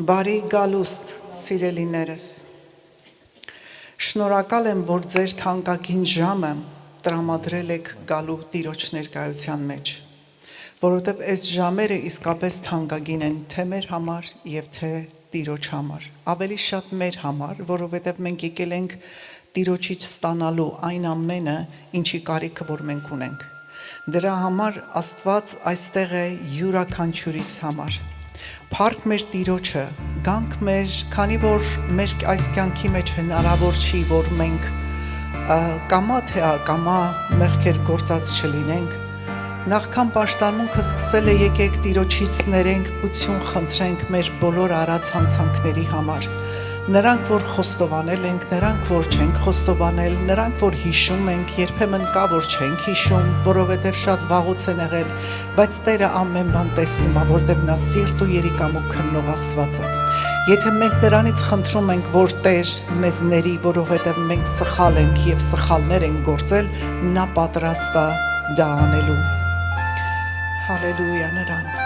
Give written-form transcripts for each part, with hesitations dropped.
Բարի գալուստ, սիրելիներս, շնորհակալ եմ, որ ձեր թանկագին ժամը տրամադրել եք գալու Տիրոջ ներկայության մեջ, որովհետև այս ժամերը իսկապես թանկագին են թե մեր համար և թե Տիրոջ համար, ավելի շատ մեր համար, որովհետև մենք եկել ենք Տիրոջից ստանալու այն ամենը, ինչի կարիքը որ մենք ունենք, դրա համար Աստված այստեղ է յուրաքանչյուրիս համար, Փառք մեր Տիրոջը, գանք մեր, քանի որ մեր այս կյանքի մեջ հնարավոր չի, որ մենք կամա թե ակամա մեղքեր գործած չլինենք, նախքան պաշտամունքը սկսել է եկեք Տիրոջից ներենք, ություն խնդրենք մեր բոլոր արած հանցանքների համար, նրանք որ խոստովանել ենք, նրանք որ չենք խոստովանել, նրանք որ հիշում ենք, երբեմն կա որ չենք հիշում, որովհետև շատ վաղուց են եղել, բայց Տերը ամեն բան տեսնում է, որտեղ նա սիրտ ու երիկամուք քննող Աստված է։ Եթե մենք նրանից խնդրում ենք, որ Տեր մեզ ների, որովհետև մենք սխալ ենք եւ սխալներ ենք գործել, նա պատրաստ է դա անելու։ Հալելույա նրան։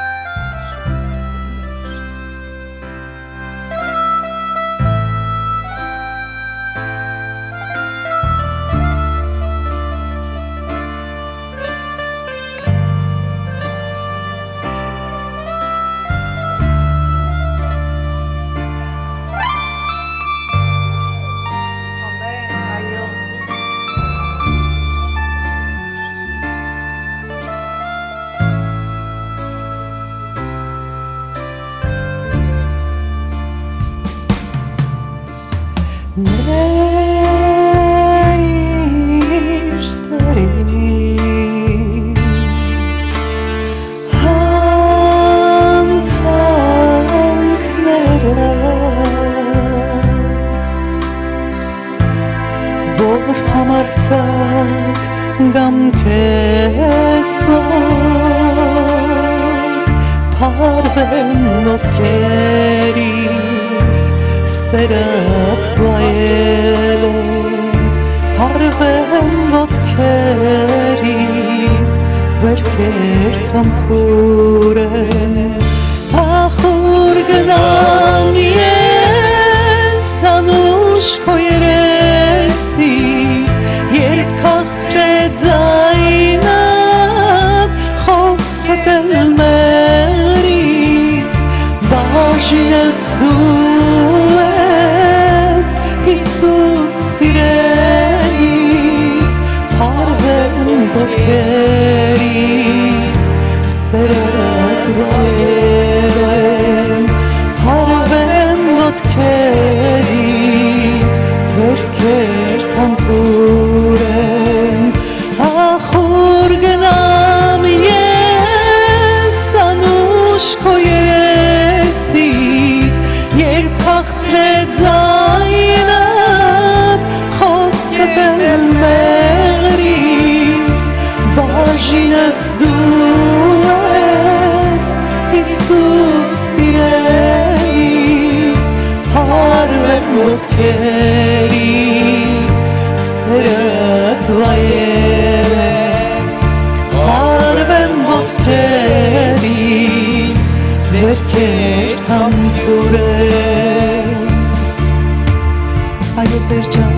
Այո Տեր ջան,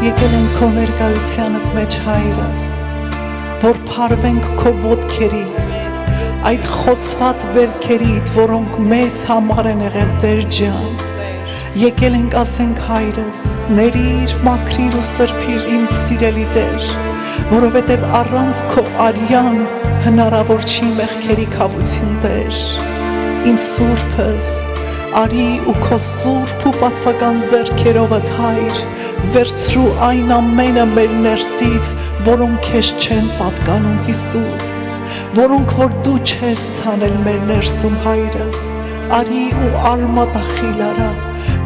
եկել ենք քո ներկայությանդ մեջ հայրս, որ փարվենք քո ոտքերիդ, այդ խոցված վերքերիդ, որոնք մեզ համար են եղել Տեր ջան, եկել ենք ասենք հայրս, ներիր, մաքրիր ու սրբիր իմ սիրելի Տեր, որովհետև առանց քո արյան հնարավոր չի մեղքերի քավություն Տեր, իմ սուրբս, Արի ու քո սուրբ ու պատվական ձեռքերովդ հայր, վերցրու այն ամենը մեր ներսից, որոնք քեզ չեն պատկանում Հիսուս, որոնք որ դու չես ցանել մեր ներսում հայրս, արի ու արմատախիլ արա,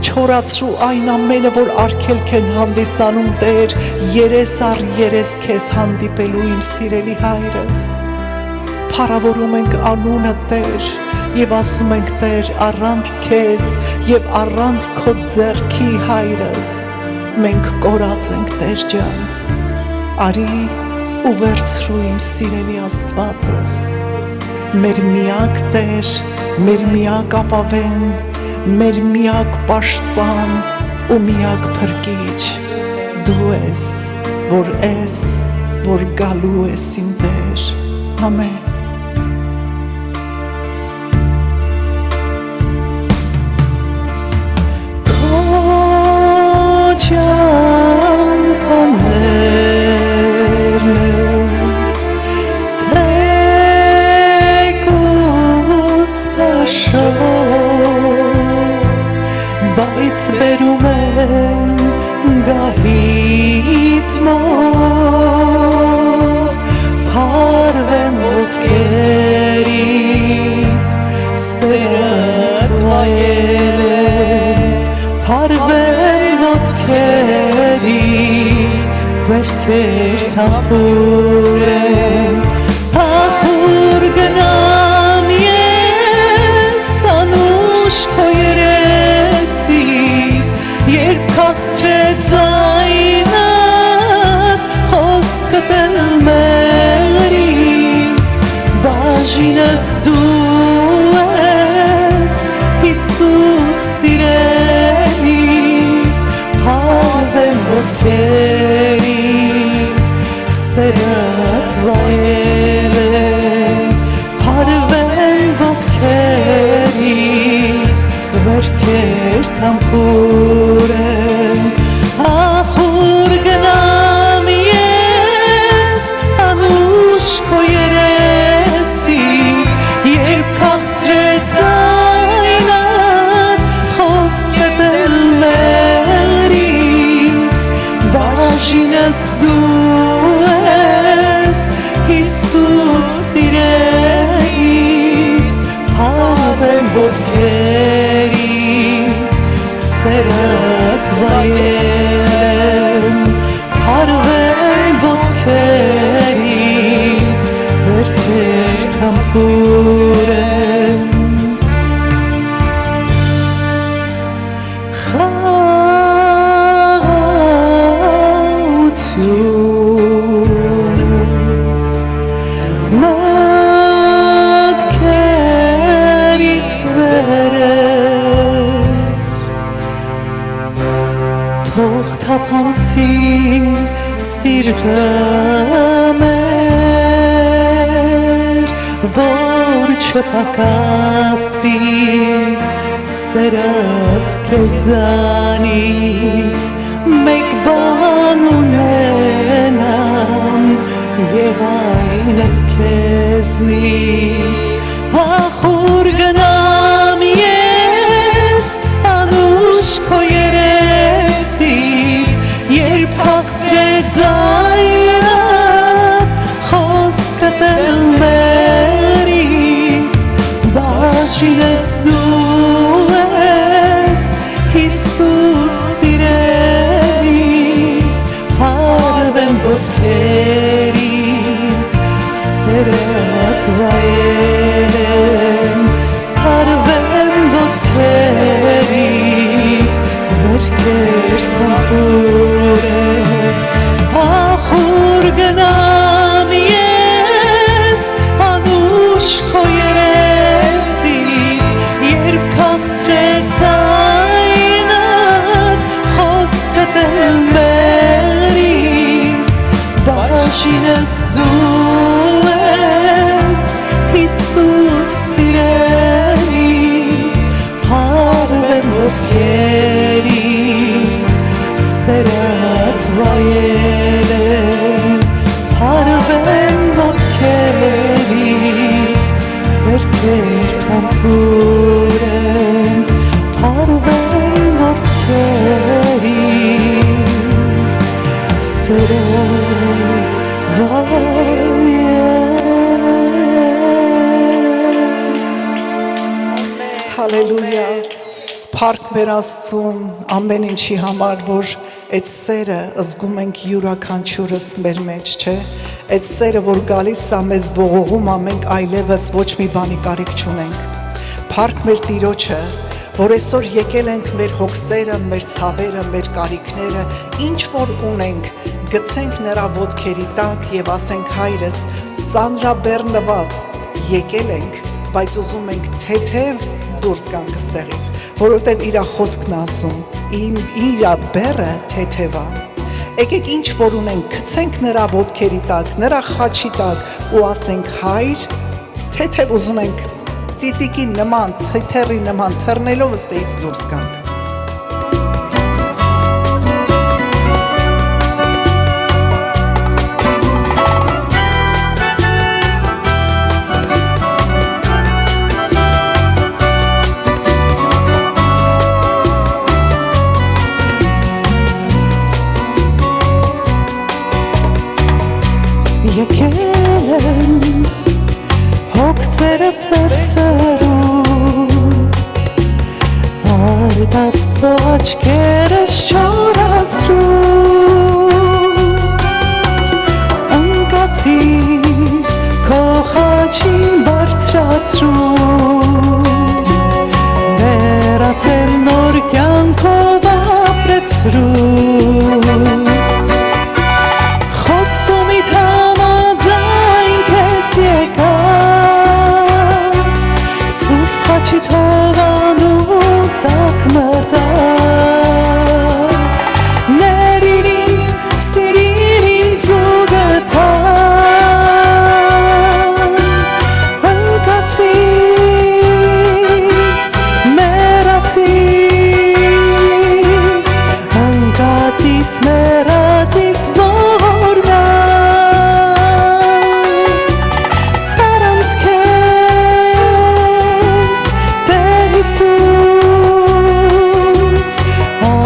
չորացրու այն ամենը, որ արգելք են հանդիսանում Տեր, երես առ երես քեզ հանդիպելու իմ սիրելի հայրս, փառավորում ենք անունը Տեր, Եվ ասում ենք Տեր առանց քեզ և առանց քո ձեռքի հայրս, մենք կորած ենք Տեր ջան, արի ու վերցրու իմ սիրելի Աստվածս, մեր միակ Տեր, մեր միակ ապավեն, մեր միակ պաշտպան ու միակ փրկիչ դու ես, որ գալու ես իմ Տեր, ամեն Բայց բերում են գահիտ մոտ Փարվեմ ոտքերիտ սերդ վայելեմ Փարվեմ ոտքերիտ վերքեր թափուրեմ Ախուր գնամ ես անուշ քո Երբ քաղցրեց այնդ խոսքդ էլ մերից բաժինս դու ես Հիսուս սիրելիս փարվեմ ոտքերի սերդ վայելեմ փարվեմ ոտքերի վերքեր թամփուրեմ ախուր գնամ ես անուշ քո երեսից երբ քաղցրեց այնդ խոսքդ էլ մերից բաժինս դու ես Հիսուս սիրելիս փարվեմ ոտքերի սերդ վայելեմ փարվեմ ոտքերի վերքեր թամփուրեմ խաղաղություն մատքերից վերև Թող թափանցի սիրտը մեր, որ չպակասի սերս քեզանից, մեկ բան ունենամ և այն էլ քեզնից, ախուր գնամ ես անուշ քո Երբ հաղթրեց այնդ խոսքդ էլ մերից բաժինս դու ես Հիսուս սիրելիս փարվեմ ոտքերիդ սերդ վայելեմ փարվեմ ոտքերիդ վերքեր թամփուրեմ ախուր գնամ ես անուշ քո երեսից երբ քաղցրեց այնդ խոսքդ էլ մերից բաժինս դու ես Հիսուս սիրելիս փարվեմ ոտքերիդ սերդ վայելեմ փարվեմ ոտքերիդ վերքեր թամփուրեմ փարվեմ ոտքերիդ սերդ վայելեմ Հալելույա Փառք մեր Աստծուն ամեն ինչի համար, որ այդ սերը զգում ենք յուրաքանչյուրս մեր մեջ, չէ՞։ Այդ սերը, որ գալիս է մեզ բողովում, մենք այլևս ոչ մի բանի կարիք չունենք։ Փառք մեր Տիրոջը, որ այսօր եկել ենք մեր հոգսերը, մեր ցավերը, մեր կարիքները, ինչ որ ունենք, գցենք նրա ոտքերի տակ եւ ասենք հայրս, ծանրաբեռնված եկել ենք, բայց ուզում ենք թեթև դուրս գանք ստեղից, որովհետև իր խոսքն ասում, իր բեռը թեթևա։ Եկեք ինչ որ ունենք, գցենք նրա ոտքերի տակ, նրա խաչի տակ ու ասենք հայր, թեթև ուզում ենք ծիտիկի նման, թեթերի նման թռնելով ստեղից դուրս գանք։ Եկել եմ հոգսերս վերցրում, արդասնո աչքերս չորացրում, ընկածիս քո խաչին բարձրացրում, վերածել նոր կյանքով ապրեցրում,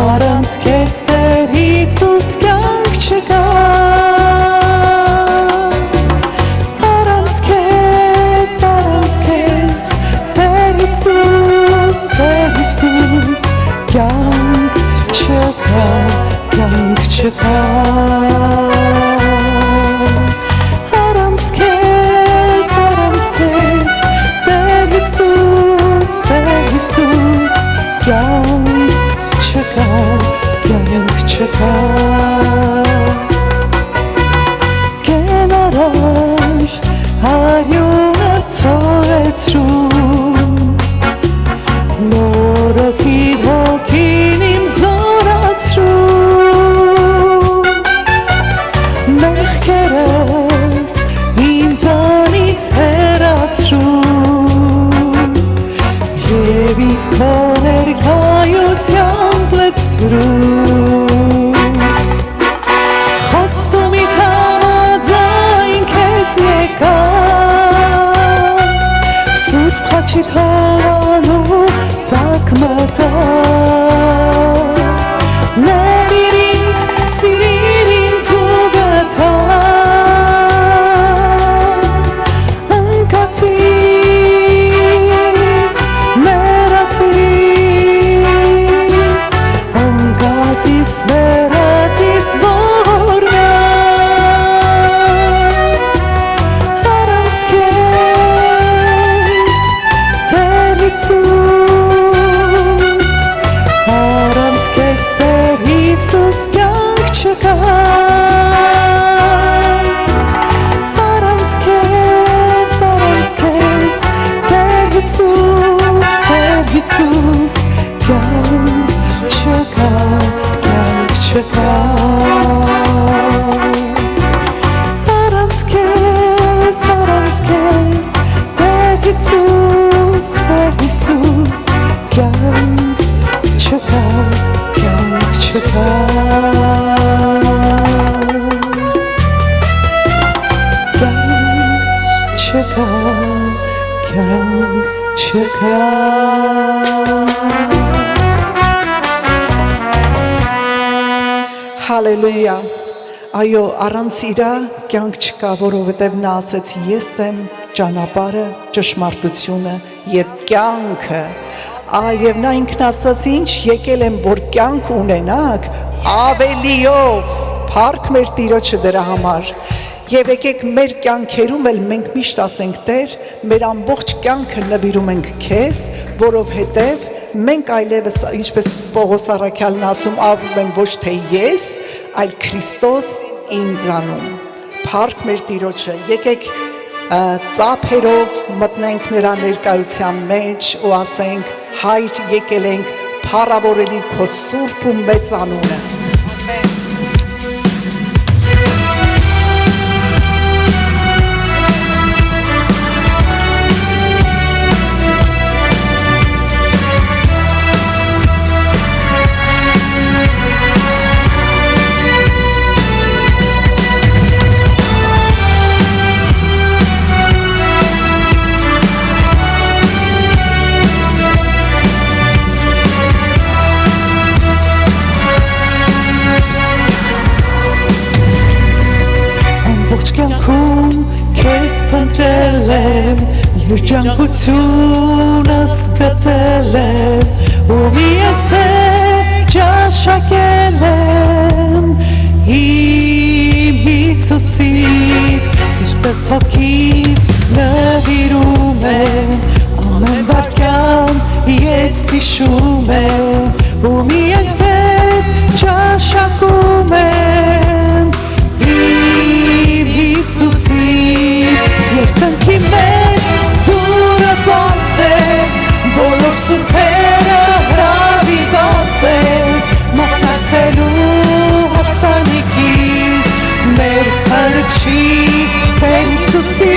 Առանց քեզ, Տեր Հիսուս, կյանք չկա, կենարար արյունը թողեցրում, նորոգիր հոգին իմ զորացրում, մեղքերս ինձանից հեռացրում, և ինձ քո ներկայությամբ լցրում, խոստումիդ համաձայն քեզ եկա, Սուրբ խաչիդ հովանու տակ մտա, ներիր ինձ, սիրիր ինձ ու գտա, ընկածիս, մեռածիս, ընկածիս, մեռածիս, որ նա, առանց քեզ, Տեր Հիսուս, առանց քեզ, Տեր Հիսուս, կյանք չկա, առանց քեզ, Տեր Հիսուս, կյանք չկա, առանց քեզ, Տեր Հիսուս, կյանք չկա, կյանք չկա։ Հալելույա, այո, առանց իրա կյանք չկա, որովհետև նա ասեց ես եմ ճանապարհը, ճշմարտությունը և կյանքը, և նա ինքն ասաց ինչ եկել եմ, որ կյանք ունենաք ավելիով, փառք մեր Տիրոջը դրա համար, և եկեք մեր կյանքերում էլ մենք միշտ ասենք Տեր, մեր ամբողջ կյանքը նվիրում ենք քեզ, որովհետև մենք այլևս, ինչպես Պողոս առաքյալն ասում, ապրում եմ ոչ թե ես, այլ Քրիստոս ինձանում, փառք մեր Տիրոջը, եկեք ծափերով մտնենք նրա ներկայության մեջ ու ասենք Հայր եկել ենք փառավորելի քո սուրբ ու մեծ անունը Քեզ փնտրել եմ, երջանկությունս գտել եմ ու ես ճաշակել եմ իմ Հիսուսիդ սիրտս հոգիս նվիրում եմ ամեն վարքյան ես հիշում եմ ու ես ճաշակում եմ Հիսուսիդ երկնքի մեծ դուրը բաց է բոլոր սուրբերը հրավիրված են մասնակցելու հարսանիքի մեր փրկչի Տեր Հիսուսի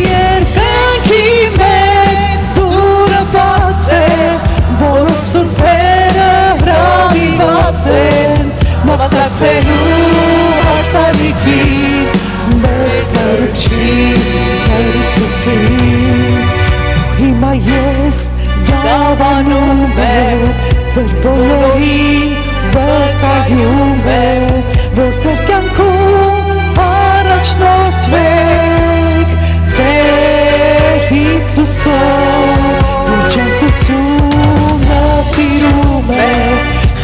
երկնքի մեծ դուրը բաց է բոլոր սուրբերը հրավիրված են մասնակցելու հարսանիքի Տեր Հիսուսի հիմա ես գավանում եմ ձեր բոլորին վկայում եմ որ ձեր կյանքում առաջնորդվեք Տեր Հիսուսով երջանկությունը տիրում է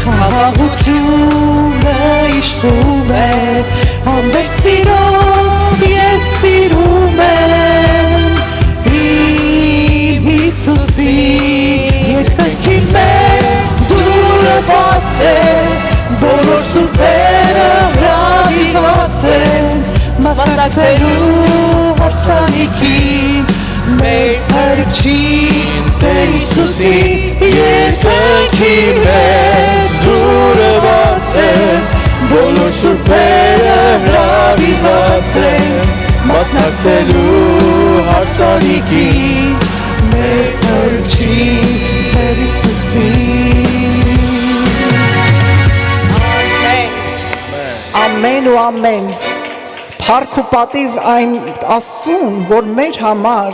խաղաղությունը իշխում է ամբեր սիրով ես սիրում եմ իմ Հիսուսի երկնքի մեծ դուրը բաց է բոլոր սուրբերը հրավիրված են մասնակցելու հարսանիքի մեր փրկչի Տեր Հիսուսի երկնքի մեծ դուրը բաց է բոլոր սուրբերը հրավիրված են մասնակցելու հարսանիքի մեր փրկչի Տեր Հիսուսի Ամեն ու ամեն Փառք ու պատիվ այն Աստծուն որ մեր համար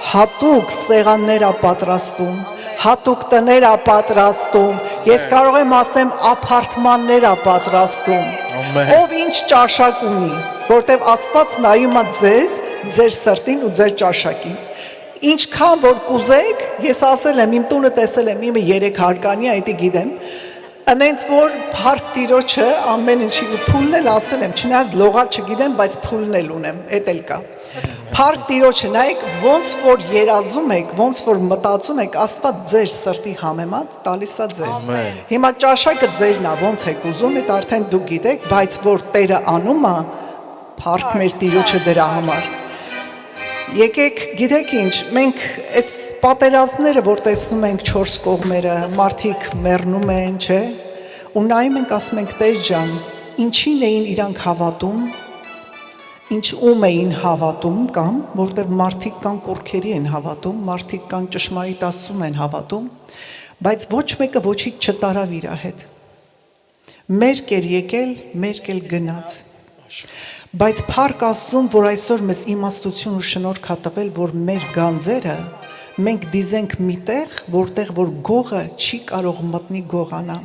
հատուկ սեղաններ է պատրաստում հատուկ տներ է պատրաստում ես կարող եմ ասեմ ապարտմաններ է պատրաստում ով ինչ ճաշակ ունի որտեվ Աստված նայում է ձեզ ձեր սրտին ու ձեր ճաշակին ինչքան որ կուզեք ես ասել եմ իմ տունը տեսել եմ իմը 3 հարկանի է դա գիտեմ Անենց որ փառք Տիրոջը ամեն ինչի փուլն էլ ասել եմ չնայած լողալ չգիտեմ բայց փուլն էլ ունեմ էդ էլ կա Փառք Տիրոջը նայեք ոնց որ երազում եք ոնց որ մտածում եք Աստված ձեր սրտի համեմատ տալիս է ձեզ Հիմա ճաշակը ձերն է ոնց եք ուզում այդ արդեն դուք գիտեք բայց որ Տերը անում է փառք մեր Տիրոջը դրա համար Եկեք գիտեք ինչ մենք այս պատերազմները որ տեսնում ենք 4 կողմերը մարդիկ մեռնում են չէ ու նայում ենք ասում ենք Տեր ջան ինչին էին իրանք հավատում ինչ ում էին հավատում կամ որտեղ մարդիկ կան կորքերի են հավատում մարդիկ կան ճշմարիտ Աստծուն են հավատում բայց ոչ մեկը ոչինչ չտարավ իր հետ մերկ էր եկել մերկ էլ գնաց Բայց փառք Աստծուն, որ այսօր մեզ իմաստություն ու շնորհք հա տվել, որ մեր գանձերը մենք դիզենք միտեղ, որտեղ որ գողը չի կարող մտնի գողանա։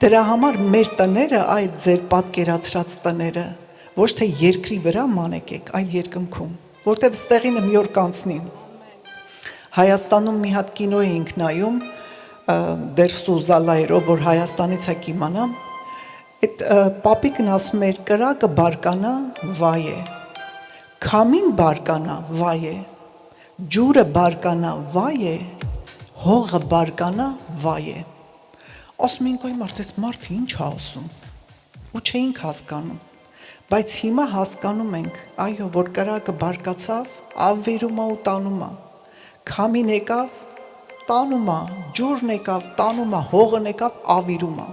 Դրա համար մեր տները, այդ ձեր պատկերացրած տները, ոչ թե երկրի վրա մանեկեք, այլ երկնքում, որտեղ ստեղինը մի օր կանցնի։ Հայաստանում մի հատ կինո էինք նայում, դեր Սուզալայրով, որ Հայաստանից եք իմանամ, Այդ պապիկն ասում էր կրակը բարկանա վայ է, քամին բարկանա վայ է, ջուրը բարկանա վայ է, հողը բարկանա վայ է։ Ասում ենք այ մարդ, այս մարդը ինչ է ասում, ու չէինք հասկանում, Բայց հիմա հասկանում ենք, այո, որ կրակը բարկացավ, ավերում է ու տանում է, քամին եկավ, տանում է, ջուրն եկավ, տանում է, հողն եկավ, ավիրում է։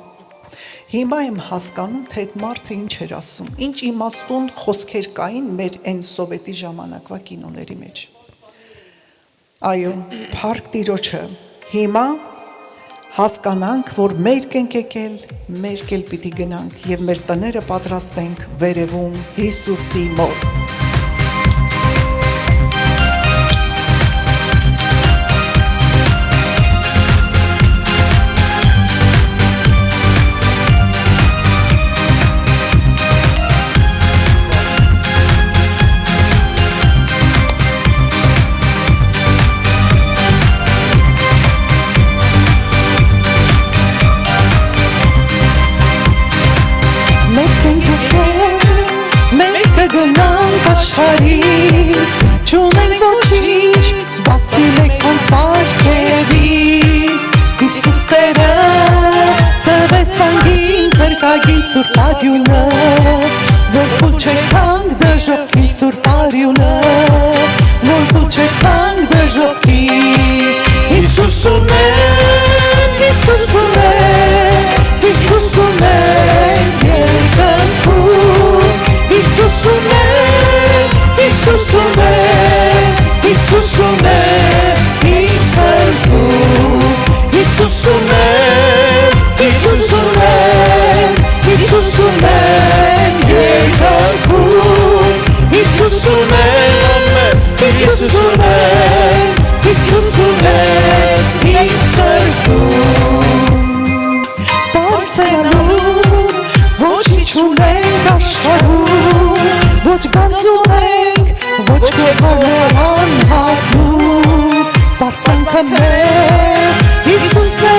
Հիմա եմ հասկանում, թե այդ մարդը ինչ էր ասում, ինչ իմաստուն խոսքեր կային մեր այն սովետի ժամանակվա կինոների մեջ։ Այո, փառք Տիրոջը, հիմա հասկանանք, որ մեր ենք եկել, մեր կել պիտի գնանք և մեր տները պատրաստենք վերևում Հիսուսի մոտ։ Աշխարից չունենք ոչինչ, բացի լեքան պարգևից, Հիսուս Տերը տվեց անգին փրկագին Սուրբ արյունը, որ փուլ չեքանք դժոխքին Սուրբ արյունը, որ փուլ չեքանք դժոխքին։ Հիսուս ունենք, Հիսուս ունենք, Հիսուս ունենք երկնքում, Հիսուս ունենք, Հիսուս ունենք, Հիսուս ունենք, Հիսուս ունենք, Հիսուս ունենք, Հիսուս ունենք, երկնքում, Հիսուս ունենք, Հիսուս ունենք, Հիսուս ունենք, բարձրանալու, ոչինչ չունենք աշխարհում, ոչ գանձ ունենք, ոչ գոհար անհատնում, բարձանքը մեր, Հիսուսն է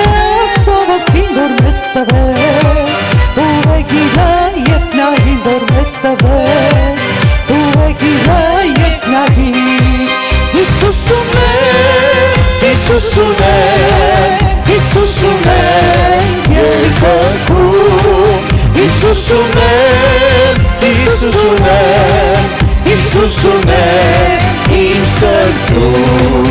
սովորթին, որ մեզ տվեց, ուղեգիրը երկնային, որ մեզ տվեց, ուղեգիրը երկնային, Հիսուս ունենք, Հիսուս ունենք, Հիսուս ունենք երկնքում, Հիսուս ունենք, Հիսուս ունենք, Հիսուս ունենք իմ սրտում,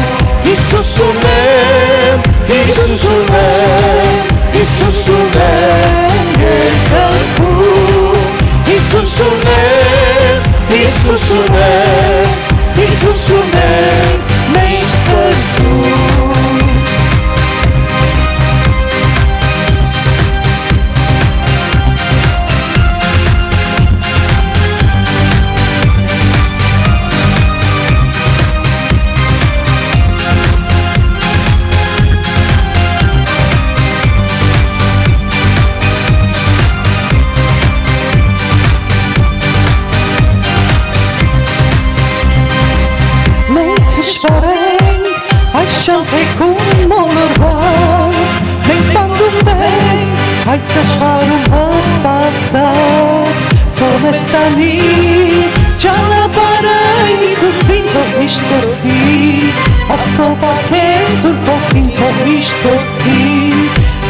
Հիսուս ունենք, Հիսուս ունենք, Հիսուս ունենք երկնքում, Հիսուս ունենք, Հիսուս ունենք, Հիսուս ունենք մեր սրտում։ Այս ճամփեքում մոլորված, մենք պանդում ենք, այս աշխարհում հաղթած, թող մեզ տանի ճանապարհը Հիսուսին թող միշտ գործի, Աստծո պարգև Սուրբ Հոգին թող միշտ գործի,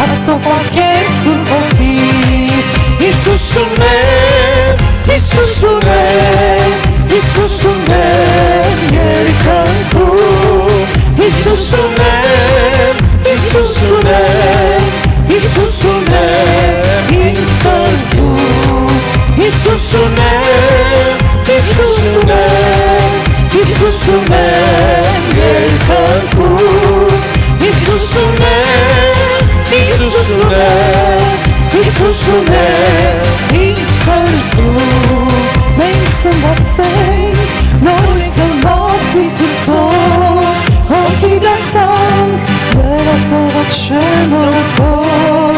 Աստծո պարգև Սուրբ Հոգին, Հիսուս ունենք, Հիսուս ունենք, Հիսուս ունենք երկնքում, Հիսուս ունենք, Հիսուս ունենք, Հիսուս ունենք իմ սրտում, Հիսուս ունենք, Հիսուս ունենք, Հիսուս ունենք երկնքում, Հիսուս ունենք, Հիսուս ունենք, Հիսուս ունենք իմ սրտում, մենք ծնված նոր ծնված Հիսուսով, հոգի դարձանք նրա տված շնորհքով,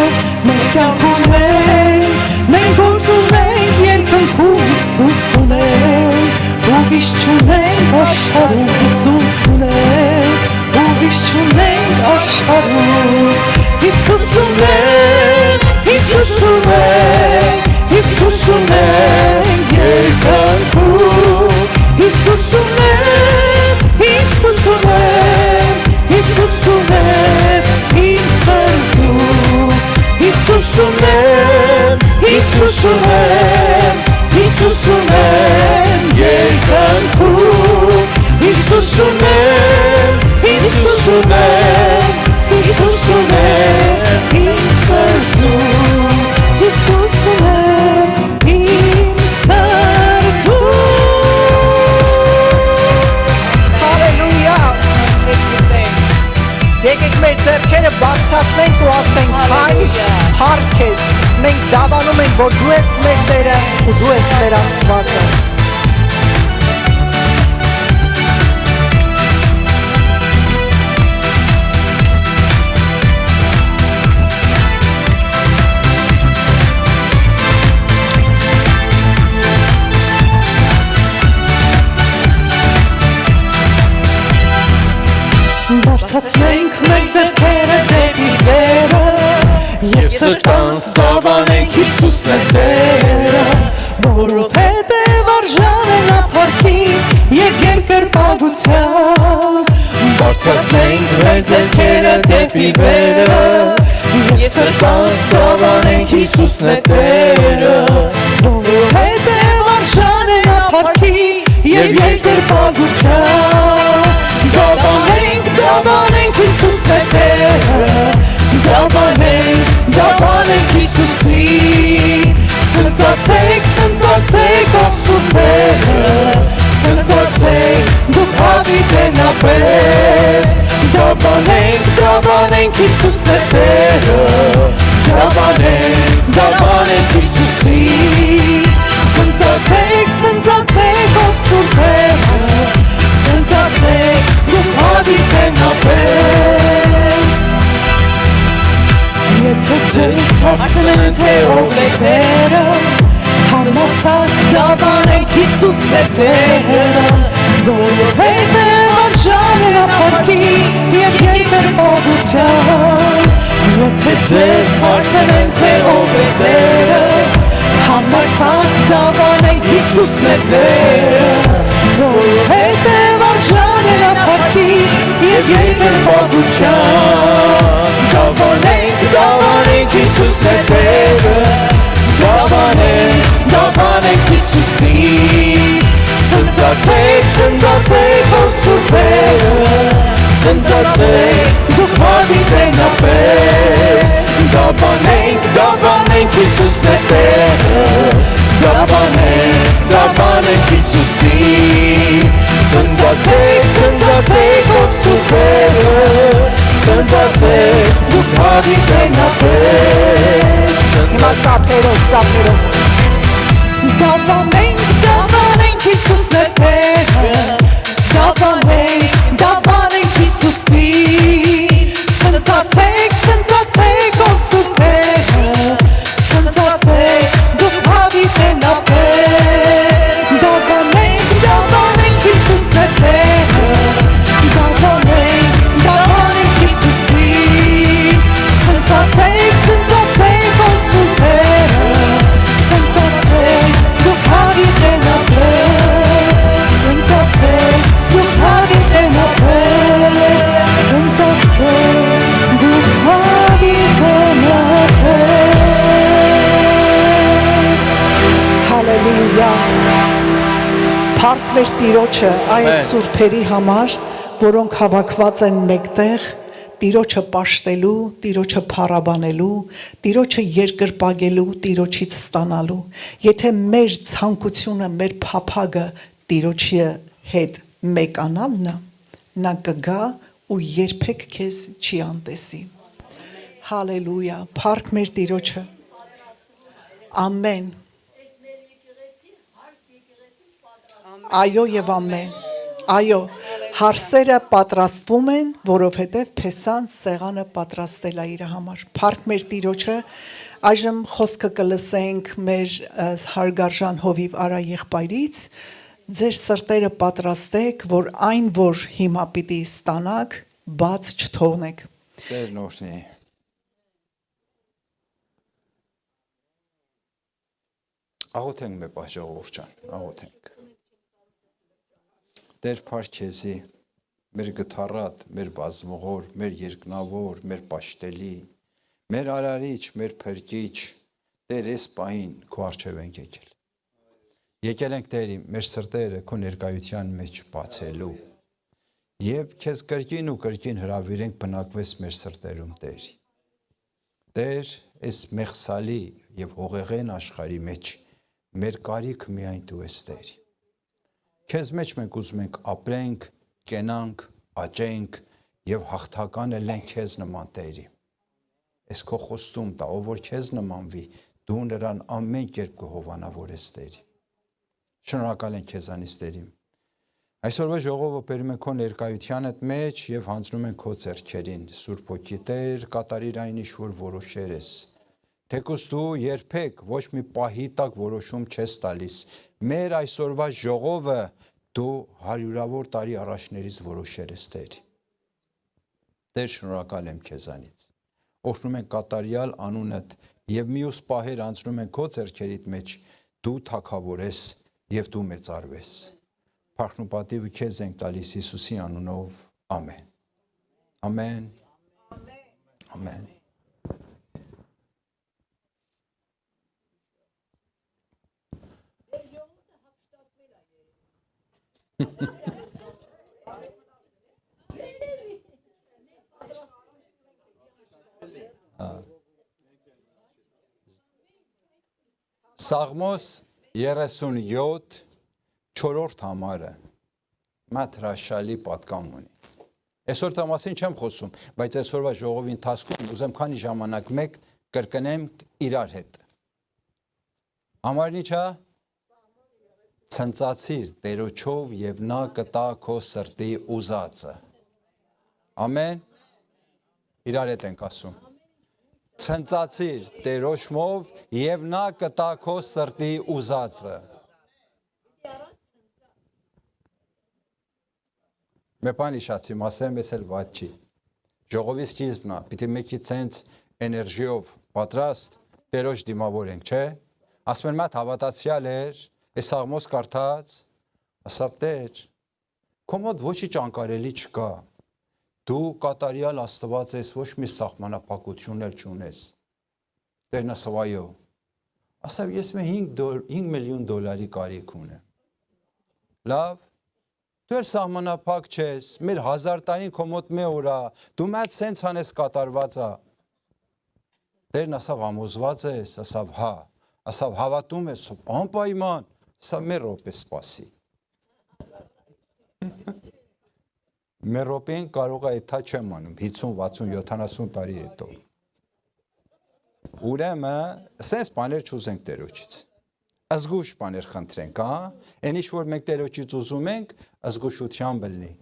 մենք կյանք ունենք, մենք գործ ունենք, երկնքում Հիսուս ունենք, ուրիշ չունենք աշխարհում Հիսուս ունենք, ուրիշ չունենք աշխարհում, Հիսուս ունենք, Հիսուս ունենք, Հիսուս ունենք երկնքում, Հիսուս ունենք, Հիսուս ունենք, Հիսուս ունենք իմ սրտում, Հիսուս ունենք, Հիսուս ունենք, Հիսուս Հիսուս ունեմ երկնքում, Հիսուս ունեմ, Հիսուս ունեմ, Հիսուս ունեմ իմ սրտում, Հիսուս ունեմ իմ սրտում։ Հալելույա։ Եկեք մեր ձեռքերը բարձրացնենք ու ասենք Հայր, փառք քեզ, մենք դավանում ենք, որ դու ես մեր Տերը ու դու ես մեր Աստվածը։ Բարձրացնենք մեր ձեռքերը դեպի Տերը, և սրտանց դավանենք Հիսուսն է Տերը, որովհետև արժան է նա փառքի և երկրպագության։ Բարձրացնենք մեր ձեռքերը դեպի վերը, և սրտանց դավանենք Հիսուսն է Տերը, որովհետև արժան է նա փառքի և երկրպագության։ Դավանենք Հիսուսն է Տերը, դավանենք Հիսուսին, ցնծացեք ով սուրբերը, ցնծացեք դուք հավիտենապես, դավանենք Հիսուսն է Տերը, դավանենք Հիսուսին, ցնծացեք ով սուրբերը, ցնծացեք դուք հավիտենապես։ Եթե ձեզ հարցնեն, թե ով է Տերը, համարձակ դավանեք Հիսուսն է Տերը, որովհետև արժան է նա փառքի և երկրպագության։ Եթե ձեզ հարցնեն, թե ով է Տերը, համարձակ դավանեք Հիսուսն է Տերը, որովհետև արժան է նա փառքի և երկրպագության։ Դավանենք Հիսուսն է Տերը, դավանենք Հիսուսին, ցնծացեք ով սուրբերը, ցնծացեք դուք հավիտենապես, դավանենք Հիսուսն է Տերը, դավանենք Հիսուսին, ցնծացեք ով սուրբերը, ցնծացեք դուք հավիտենապես։ Հիմա ծափերով Դավանենք Հիսուսն է Տերը, դավանենք Հիսուսին, ցնծացեք ով սուրբերը, ցնծացեք դուք հավիտենապես, դավանենք Հիսուսն է Տերը, դավանենք Հիսուսին, ցնծացեք ով սուրբերը, ցնծացեք դուք հավիտենապես, ցնծացեք դուք հավիտենապես, ցնծացեք դուք հավիտենապես։ Հալելույա։ Փառք մեր Տիրոջը այս սուրբերի համար, որոնք հավաքված են մեկտեղ, Տիրոջը պաշտելու, Տիրոջը փառաբանելու, Տիրոջը երկրպագելու, Տիրոջից ստանալու։ Եթե մեր ցանկությունը, մեր փափագը Տիրոջի հետ մեկանալն է, նա կգա ու երբեք քեզ չի անտեսի։ Հալելույա, փառք մեր Տիրոջը։ Ամեն։ Այո եւ ամեն։ Այո, հարսերը պատրաստվում են, որովհետև Փեսան սեղանը պատրաստել է իր համար։ Փառք մեր Տիրոջը, այժմ խոսքը կլսենք մեր հարգարժան հովիվ Արա եղբայրից, ձեր սրտերը պատրաստեք, որ այն, որ հիմա պիտի ստանաք, բաց չթողնեք։ Տերն օրհնի։ Աղոթենք մեր Պահ ջան, աղոթենք։ Տեր փառք քեզի, մեր գթառատ, մեր բազմողոր, մեր երկնավոր, մեր պաշտելի, մեր արարիչ, մեր փրկիչ, Տեր այս պահին քո առջև ենք եկել։ Եկել ենք Տեր իմ մեր սրտերը քո ներկայության մեջ բացելու եւ քեզ կրկին ու կրկին հրավիրենք բնակվես մեր սրտերում Տեր։ Տեր, այս մեղսալի եւ հողեղեն աշխարհի մեջ մեր կարիքը միայն դու ես Տեր։ Քեզ մեջ մենք ուզում ենք ապրենք, կենանք, աճենք եւ հաղթական ելենք քեզ նման Տերի։ Այս քո խոստում տա, ով որ քեզ նմանվի, դու նրան ամեն կերպ կհովանավորես Տերի։ Շնորհակալ ենք քեզանից Տեր իմ։ Այսօրվա ժողովը բերում ենք քո ներկայությանդ մեջ եւ հանձնում ենք քո ձեռքերին։ Սուրբ Հոգի Տեր, կատարիր այն ինչ որ որոշեր ես։ Թեկուզ դու երբեք ոչ մի պահի տակ որոշում չես տալիս։ Մեր այսօրվա ժողովը դու հարյուրավոր տարի առաջներից որոշեր ես Տեր։ Տեր, շնորհակալ եմ քեզանից։ Օրհնում ենք կատարյալ անունդ եւ մյուս պահեր անցնում ենք քո ձեռքերիդ մեջ։ Դու թագավորես եւ դու մեծարվես։ Փառք ու պատիվ քեզ ենք տալիս Հիսուսի անունով։ Ամեն։ Ամեն։ Ամեն։ Սաղմոս 37 4-րդ համարը մատ հրաշալի պատկան ունի։ Այսօր դա մասին չեմ խոսում, բայց այսօրվա ժողովի ընթացքում ուզեմ քանի ժամանակ մեկ կրկնեմ իրար հետ։ Համարն ի՞նչ է։ Ցնծացիր Տերոջով եւ նա կտա քո սրտի ուզածը։ Ամեն։ Իրար հետ ենք ասում։ Ցնծացիր Տերոջով եւ նա կտա քո սրտի ուզածը։ Մեփան իշացի մասեմ էսել վատ չի։ Ժողովի սկիզբնա, պիտի մեկի ցենց էներգիով պատրաստ Տերոջ դիմավոր ենք, չէ։ Ասում են մատ հավատացյալ էր, այս աղմոս կարդաց, ասավ Տեր, քո մոտ ոչի անկարելի չկա։ Դու կատարյալ Աստված ես, ոչ մի սահմանափակություն էլ չունես։ Տերն ասավ այո։ Ասավ ես մե 5 միլիոն դոլարի կարիք ունեմ։ Լավ։ Դու էլ սահմանափակ չես, մեր 1000 տարին քո մոտ մի օրա, դու մեծ սենց հանես կատարված է։ Տերն ասավ համոզված ես, ասավ հա, ասավ հավատում ես, անպայման, ասավ մեր րոպե սպասի։ Մեր րոպեն կարող է դա չեմ անում, 50, 60, 70 տարի հետո։ Ուրեմն, սենց բաներ չուզենք Տերոջից։ Ազգուշ բաներ խնդրենք, հա։ Այն ինչ որ մենք Տերոջից ուզում ենք, ազգուշությամբ լինի։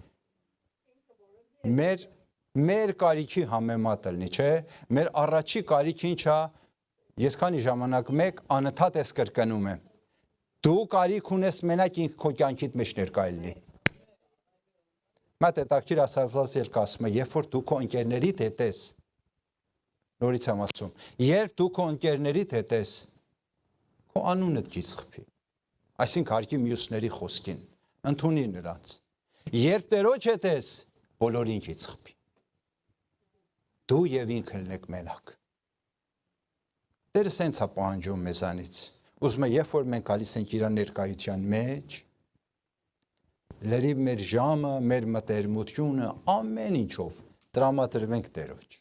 Մեր կարիքի համեմատ լինի, չէ։ Մեր առաջի կարիքը ինչ է։ Ես քանի ժամանակ մեկ անընդհատ ես կրկնում եմ։ Դու կարիք ունես մենակ ինքն քո կյանքիդ մեջ ներկայ լինի։ Մատ հետաքրիր ասածված ելք ասում է, երբ որ դու քո ընկերներիդ հետ ես, նորից եմ ասում, երբ դու քո ընկերներիդ հետ ես, քո անունդ չի սխփի։ Այսինքն հարկի մյուսների խոսքին, ընդունի նրանց։ Երբ Տերոջ հետ ես, բոլորին չի սխփի։ Դու եւ ինքն եք մենակ։ Տերը սենց է պահանջում մեզանից։ Ուզում է, երբ որ մենք գալիս ենք իր ներկայության մեջ, լրիվ մեր ժամը, մեր մտերմությունը, ամեն ինչով տրամադրվենք Տերոջ։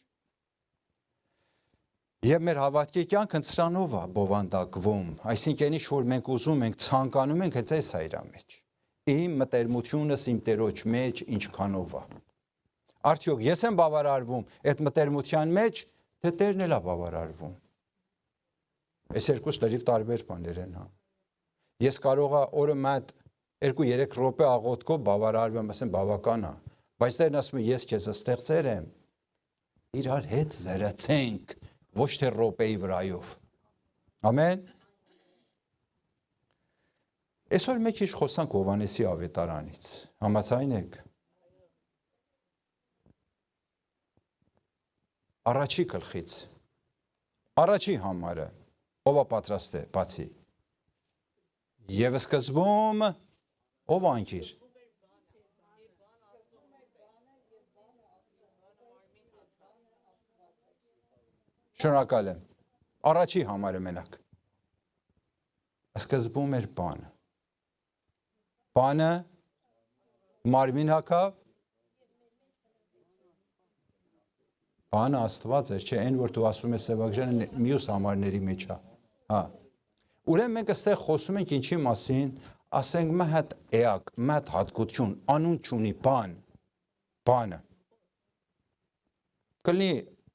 Եվ մեր հավատքի կյանքը սրանով է բովանդակվում, այսինքն ինչ որ մենք ուզում ենք, ցանկանում ենք, հենց այս է իր մեջ։ Իմ մտերմությունս իմ Տերոջ մեջ ինչքանով է։ Արդյոք ես եմ բավարարվում այդ մտերմության մեջ, թե Տերն էլ է բավարարվում։ Այս երկուս լրիվ տարբեր բաներ են, հա։ Ես կարող եմ օրը մատ 2-3 րոպե աղոթքով բավարարվեմ, ասեմ բավական է, բայց Տերն ասում է ես քեզ ստեղծել եմ, իրար հետ զրացենք, ոչ թե րոպեի վրայով։ Ամեն։ Այսօր մեկ քիչ խոսանք Հովհաննեսի ավետարանից, համաձայն եք։ Առաջի գլխից, առաջի համարը, ով է պատրաստ է, բացի։ Եվ սկզբում, ով անկիր։ Շնորհակալ եմ։ Առաջի համարը մենակ։ Սկզբում էր բանը, Բանը մարմին հագավ։ Բանը Աստված էր, չէ, այն որ դու ասում ես Սևակժանը մյուս համարների մեջ է։ Հա։ Ուրեմն մենք այստեղ խոսում ենք ինչի մասին, ասենք մի հատ էակ, մի հատ հատկություն, անուն չունի, բանը։ Կլինի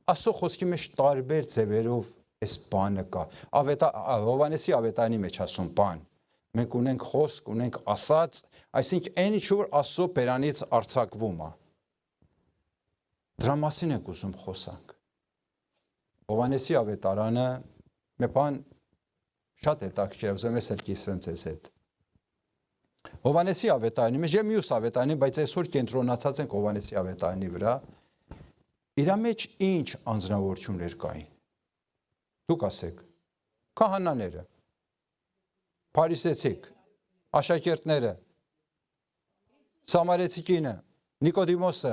Աստծո խոսքի մեջ տարբեր ձևերով այս բանը կա։ Հովհաննեսի ավետարանի մեջ ասում բան։ Մենք ունենք խոսք, ունենք ասած, այսինքն այն ինչ որ Աստծո բերանից արձակվում է։ Դրա մասին ենք ուզում խոսանք։ Հովհաննեսի ավետարանը մի բան շատ հետաքրքիր է, ուզում ես էլ կիսվեմ ձեզ հետ։ Հովհաննեսի ավետարանի մեջ եւ մյուս ավետարանի, բայց այսօր կենտրոնացած ենք Հովհաննեսի ավետարանի վրա։ Իր մեջ ինչ անձնավորություններ կային։ Դուք ասեք, քահանաները, փարիսեցիք, աշակերտները, սամարեցի կինը, Նիկոդիմոսը,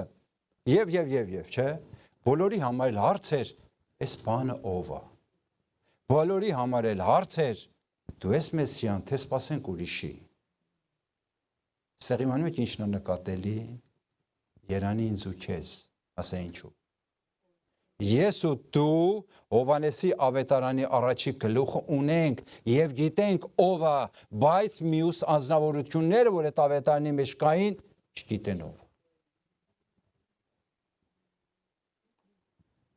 եւ, չէ՞։ Բոլորի համար էլ հարց էր, այս բանը ով է։ Բոլորի համար էլ հարց էր, դու ես Մեսիան, թե սպասենք ուրիշի։ Ստեղ իմանում եք ինչն է նկատելի, Երանի ինձ ու քեզ, ասա ինչու։ Ես ու դու Հովհաննեսի ավետարանի առաջի գլուխը ունենք եւ գիտենք ով է, բայց մյուս անձնավորությունները, որ այդ ավետարանի մեջ կային, չգիտեն ով։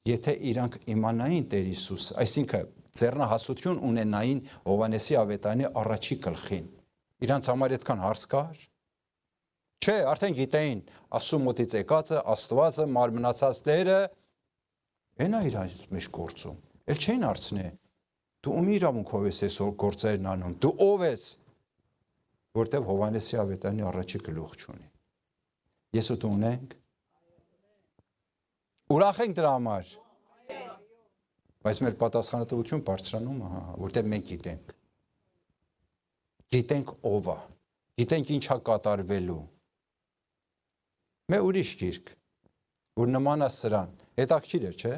Եթե իրանք իմանային Տեր Հիսուս, այսինքն ձեռնահասություն ունենային Հովհաննեսի ավետարանի առաջի գլխին, իրանց համար այդքան հարց կար։ Չէ, արդեն գիտեին, Աստծո մոտից եկածը, Աստվածը, մարմնացած Տերը, այն է իրանց մեջ գործում։ Էլ չէին հարցնի, դու ումի իրավունքով ես այսօր գործերն անում, դու ով ես, որտեվ Հովհաննեսի ավետարանի առաջի գլուխ չունի։ Ես ու դու ունենք։ Ուրախ ենք դրա համար։ Բայց մեր պատասխանատվություն բարձրանում է, որտեղ մենք գիտենք։ Գիտենք ով է, գիտենք ինչ է կատարվելու։ Մեր ուրիշ գիրք, որ նման է սրան, հետաքրքիր է, չէ՞։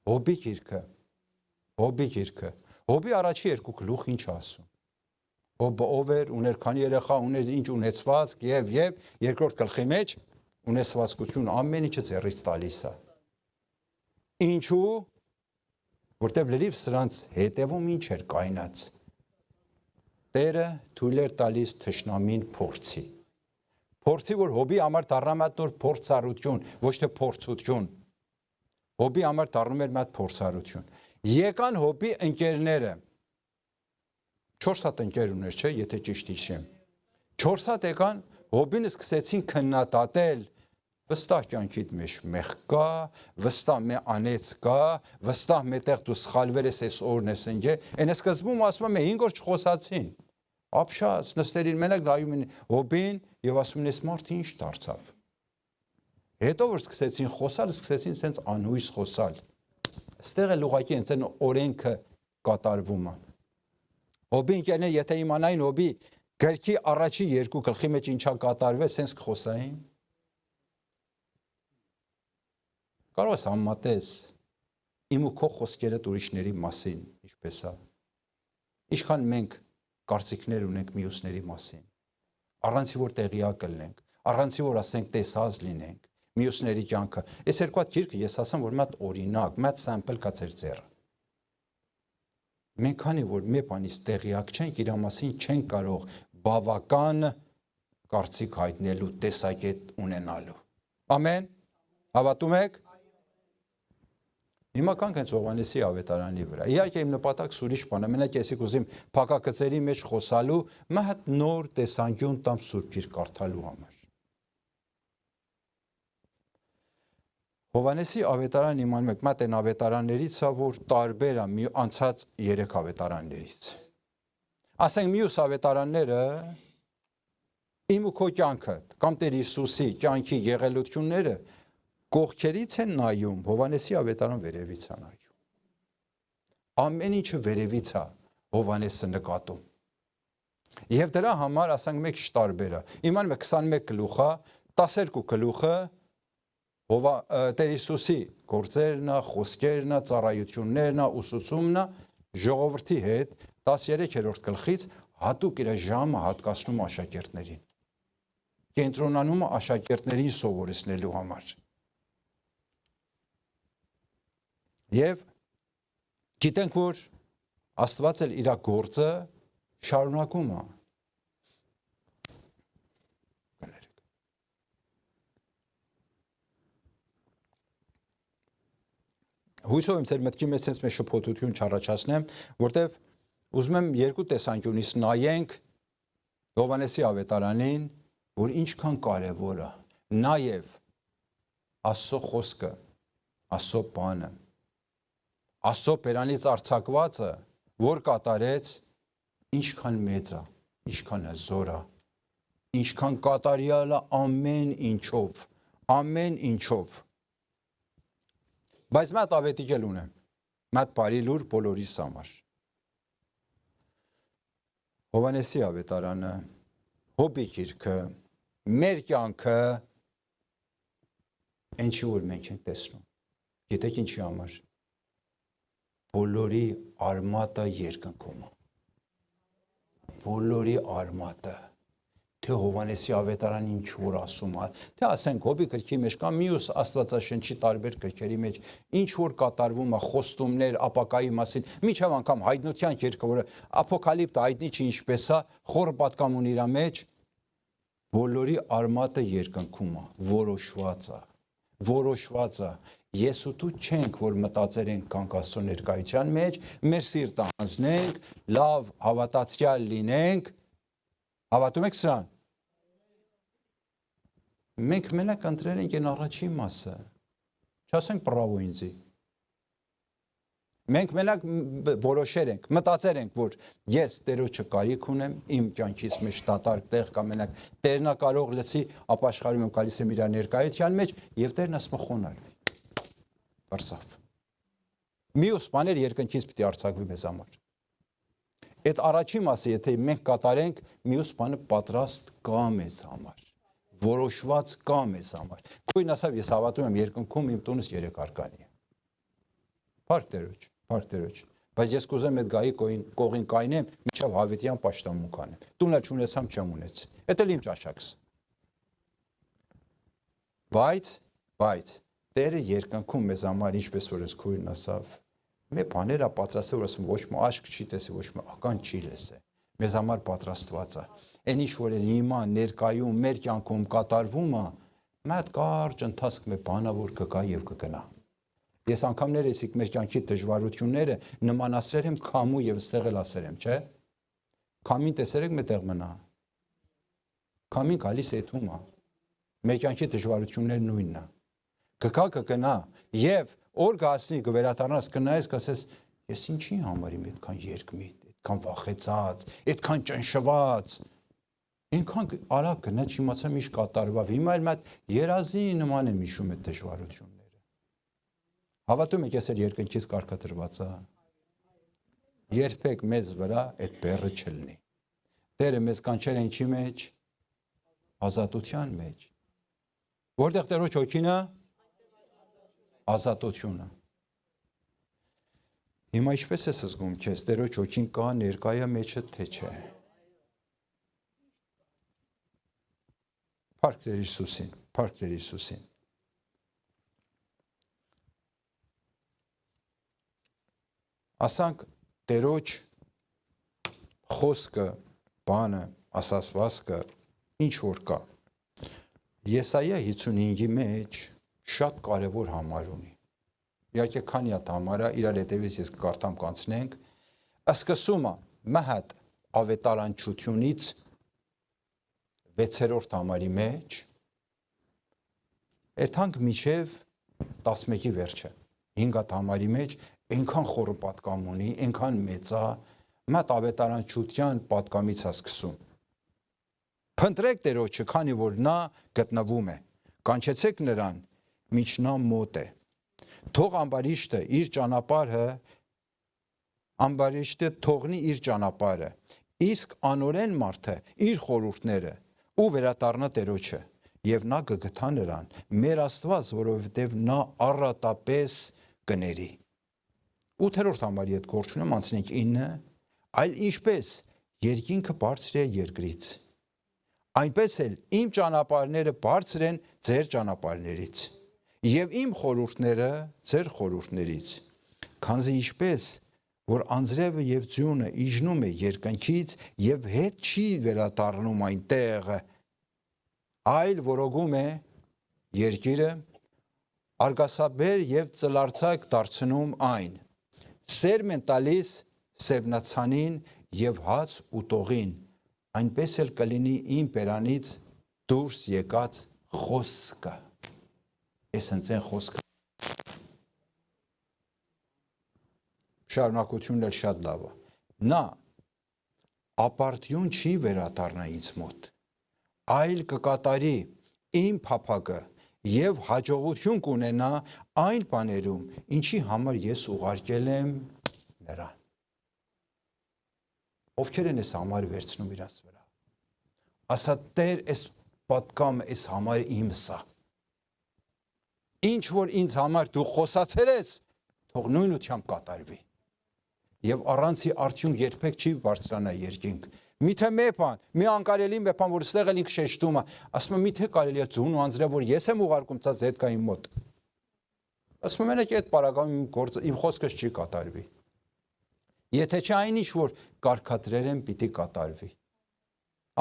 Հոբի գիրքը։ Հոբի առաջի երկու գլուխ ինչ ասում։ Հոբը ով էր, ուներ քանի երեխա, ուներ ինչ ունեցվածք եւ երկրորդ գլխի մեջ ունեցվածքություն ամեն ինչը ձեռից տալիս է։ Ինչու՞, որտեվ լրիվ սրանց հետևում ինչ էր կայնած։ Տերը թույլ էր տալիս թշնամին փորձի։ Փորձի, որ Հոբի համար դառնում է նոր փորձառություն, ոչ թե փորձություն։ Հոբի համար դառնում էր մի հատ փորձառություն։ Եկան Հոբի ընկերները։ 4 հատ ընկեր ուներ, չէ, եթե ճիշտ հիշեմ։ 4 հատ եկան, Հոբին սկսեցին քննադատել, վստահ կյանքիդ մեջ մեղք կա, վստահ մի անեց կա, վստահ մետեղ դու սխալվել ես այս օրն ես ընկե, այն սկզբում ասում եմ 5 օր չխոսացին։ Ապշած, նստերին մենակ նայում են Հոբին եւ ասում են, այս մարդը ինչ դարձավ։ Հետո որ սկսեցին խոսալ, սկսեցին սենց անհույս խոսալ։ Այստեղ էլ ուղղակի հենց այն օրենքը կատարվում է։ Հոբի ընկերները եթե իմանային Հոբի գրքի առաջի երկու գլխի մեջ ինչա կատարվել, սենց կխոսային։ Կարող ես համատես իմ ու քո խոսքերը ուրիշների մասին, ինչպես է։ Ինչքան մենք կարծիքներ ունենք մյուսների մասին։ Առանցի որ տեղյակ լինենք, առանցի որ ասենք տեսած լինենք մյուսների կյանքը։ Այս երկու հատ գիրքը ես ասեմ, որ մի հատ օրինակ, մի հատ սամպլ կա ձեր ձեռը։ Մենք քանի որ մի բանից տեղյակ չենք, իր մասին չենք կարող բավական կարծիք հայտնելու, տեսակետ ունենալու։ Ամեն։ Հավատում եք։ Հիմա կանք հենց Հովհաննեսի ավետարանի վրա։ Իհարկե իմ նպատակը ուրիշ բան է, մենակ եսիք ուզիմ փակագծերի մեջ խոսալու, մի հատ նոր տեսանկյուն տամ Սուրբ Գիրք կարդալու համար։ Հովհաննեսի ավետարան իմանում եք, մատ այն ավետարաններից է, որ տարբեր է անցած 3 ավետարաններից։ Ասենք մյուս ավետարանները իմ ու քո կյանքը կամ Տեր Հիսուսի կյանքի եղելությունները կողքերից են նայում, Հովհաննեսի ավետարան վերևից է նայում։ Ամեն ինչը վերևից է Հովհաննեսը նկատում։ Եվ դրա համար ասենք մեկ շտարբեր է։ Իմանում եք 21 գլուխ է, 12 գլուխը Տեր Հիսուսի գործերն է, խոսքերն է, ծառայություններն է, ուսուցումն է, ժողովրդի հետ 13-րդ գլխից հատուկ իր ժամը հատկացնում աշակերտներին։ Կենտրոնանում աշակերտներին սովորեցնելու համար։ Եվ գիտենք, որ Աստված էլ իր գործը շարունակում է։ Հույսով եմ ձեր մտքի մեջ sense մեծ շփոթություն չառաջացնեմ, որտեվ ուզում եմ երկու տեսանկյունից նայենք Հովհաննեսի ավետարանին, որ ինչքան կարևոր է, նաև Աստծո խոսքը, Աստծո բանը, Աստծո բերանից արձակվածը, որ կատարեց, ինչքան մեծ է, ինչքան զոր է, ինչքան կատարյալ է ամեն ինչով։ Բայց մատ ավետիկ էլ ունեմ, մատ բարի լուր բոլորիս համար։ Հովհաննեսի ավետարանը, Հոբի գիրքը, մեր կյանքը, ինչի որ մենք ենք տեսնում։ Գիտեք ինչի համար։ Բոլորի արմատը երկնքում է։ Բոլորի արմատը։ Թե Հովհաննեսի ավետարան ինչ որ ասում է, թե ասենք Հոբի գրքի մեջ կամ մյուս Աստվածաշնչի տարբեր գրքերի մեջ ինչ որ կատարվում է, խոստումներ ապակայի մասին, միջև անգամ հայտնության երգը, որը Ապոկալիպտը հայտնի չի ինչպես է, խորը պատկամ ունի իր մեջ, բոլորի արմատը երկնքում է, որոշված է։ Ես ու դու չենք, որ մտածեր ենք կանք Աստծո ներկայության մեջ, մեր սիրտը հանձնենք, լավ հավատացյալ լինենք, հավատում եք սրան։ Մենք մենակ ընտրել ենք այն առաջին մասը, չասենք բրավո ինձի։ Մենք մենակ որոշեր ենք, մտածեր ենք, որ ես Տերոջը կարիք ունեմ, իմ կյանքից մեջ դատարկ տեղ կա, մենակ Տերն է կարող լցի, ապաշխարում եմ գալիս եմ իր ներկայության մեջ եւ Տերն ասում է խոնարհվի։ Բարսավ։ Մյուս բաներ երկնքից պիտի արձակվի մեզ համար։ Այդ առաջին մասը, եթե մենք կատարենք, մյուս բանը պատրաստ կա մեզ համար, որոշված կա մեզ համար։ Քույն ասավ, ես հավատում եմ երկնքում իմ տունս 3 արկանի է։ Փառք Տերոջ։ Բայց ես կուզեմ այդ գայի կողին կայնեմ, մինչև հավիտյան պաշտամունք անեմ։ Տունը չունեցամ, չեմ ունեցի։ Էդ էլ իմ ճաշակս։ Բայց Տերը երկնքում մեզ համար ինչպես որ ես քույրն ասավ, մեր բաները պատրաստել որ ասում ոչ մի աշկ չի տեսի, ոչ մի ական չի լսե։ Մեզ համար պատրաստված է։ Այն ինչ որ հիմա ներկայում մեր կյանքում կատարվում է, մատ կարճ ընթացք մեր բանա որ կգա եւ կգնա։ Ես անգամներ էսիկ մեր կյանքի դժվարությունները նմանացրել եմ քամու եւ ստեղ էլ ասել եմ, չէ՞։ Քամին տեսել եք մտեղ մնա։ Քամին գալիս է թում է։ Մեր կյանքի դժվարությունները նույնն է։ Կգնա եւ օր գասնի կվերադառնաս կնայես կասես ես ինչի համար եմ այդքան երկմիտ, այդքան վախեցած, այդքան ճնշված։ Ինքան արագ գնա չիմացամ ինչ կատարվավ։ Հիմա էլ մատ երազի նման եմ հիշում այդ դժվարությունները։ Հավատում եք ես էլ երկնքից կարգադրված է։ Երբեք մեզ վրա այդ բեռը չլինի։ Տերը մեզ կանչել է ինչի մեջ։ Ազատության մեջ։ Որտեղ Տերոջ հոգին է։ Ազատությունը։ Հիմա ինչպես ես զգում քեզ, Տերոջ հոգին կա ներկայա մեջը թե չէ։ Փառք Տեր Հիսուսին։ Ասանք Տերոջ խոսքը, բանը, ասացվածքը ինչ որ կա։ Եսայա 55-ի մեջ շատ կարևոր համար ունի։ Իհարկե քանի հատ համարը իրար հետևից ես կկարդամ կանցնենք, սկսումը մահատ ավետարանչությունից 6-րդ համարի մեջ երթանք միջև 11-ի վերջը 5 հատ համարի մեջ այնքան խորը պատկամ ունի, այնքան մեծ է, մահատ ավետարանչության պատկամից է սկսում։ Փնտրեք Տերոջը, քանի որ նա գտնվում է, կանչեցեք նրան, մինչ նա մոտ է։ Թող ամբարիշտը թողնի իր ճանապարհը, իսկ անօրեն մարդը իր խորհուրդները ու վերադառնա Տերոջը, եւ նա կգթա նրան, մեր Աստված, որովհետեւ նա առատապես կների։ 8-րդ համարի հետ գործ ունեմ, անցնենք 9, այլ ինչպես երկինքը բարձր է երկրից։ Այնպես էլ իմ ճանապարհները բարձր են ձեր ճանապարհներից, եւ իմ խորհուրդները ձեր խորհուրդներից։ Քանզի ինչպես որ անձրևը եւ ձյունը իջնում է երկնքից եւ հետ չի վերադառնում այնտեղ, այլ որոգում է երկիրը, արգասաբեր եւ ծլարձակ դարձնում այն։ Սերմ են տալիս սևնացանին եւ հաց ուտողին, այնպես էլ կլինի իմ բերանից դուրս եկած խոսքը։ Այս ընծեն խոսքը շարունակությունն էլ շատ լավ է։ Նա ապարդյուն չի վերադառնա ինձ մոտ, այլ կկատարի իմ փափագը եւ հաջողություն կունենա այն բաներում, ինչի համար ես ուղարկել եմ նրան։ Ովքեր են այս համարը վերցնում իրաց վրա։ Ասա Տեր, այս պատկամը, այս համարը իմս է։ Ինչ որ ինձ համար դու խոսացել ես, թող նույն ուղղությամբ կատարվի։ Եվ առանցի արդյունք երբեք չի բարձրանա երկինք։ Միթե մի բան, մի անկարելի մի բան, որ ստեղ էլ ինքը շեշտում է, ասում է միթե կարելի է ձուն ու անձրև, որ ես եմ ուղարկում ցած հետքային մոտ։ Ասում եմ մենակ այդ պարագայում իմ խոսքս չի կատարվի։ Եթե չէ այնինչ որ կարգադրել եմ պիտի կատարվի։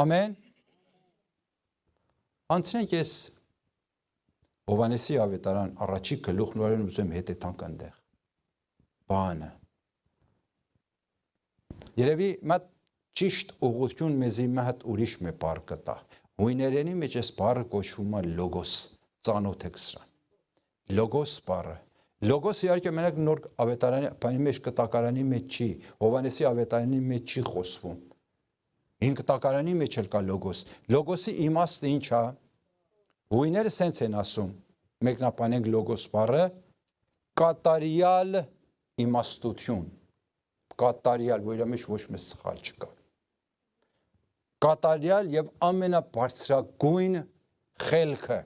Ամեն։ Անցնենք ես Հովհաննեսի ավետարան առաջի գլուխն որն ուզում եմ հետեթանք այնտեղ։ Բանը Երևի մատ ճիշտ ուղղություն մեզի մահտ ուրիշ մի բառ կտա։ Հույներենի մեջ այս բառը կոչվում է լոգոս, ծանոթ եք սրան։ Լոգոս բառը։ Լոգոս իհարկե մենակ նոր ավետարանի բանի մեջ կտակարանի մեջ չի, Հովհաննեսի ավետարանի մեջ չի խոսվում։ Հին կտակարանի մեջ էլ կա լոգոս։ Լոգոսի իմաստը ինչ է։ Հույները սենց են ասում։ Մեկնաբանենք լոգոս բառը կատարյալ իմաստություն։ Կատարյալ, որ իր մեջ ոչ մի սխալ չկա։ Կատարյալ եւ ամենաբարձրագույն խելքը,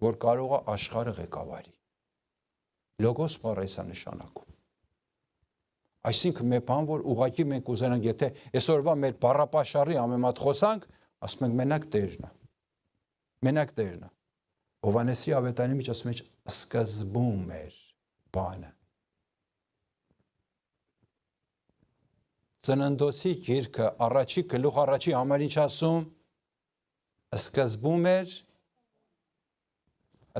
որ կարող է աշխարհը ղեկավարի։ Լոգոս բառը էսա նշանակում։ Այսինքն մի բան, որ ուղղակի մենք ուզենանք, եթե այսօրվա մեր բառապաշարի ամենամատ խոսանք, ասում ենք մենակ Տերն է։ Մենակ Տերն է։ Հովհաննեսի ավետարանի մեջ ասում է սկզբում էր բանը։ Ծննդոցի գիրքը առաջի գլուխ առաջի համար ինչ ասում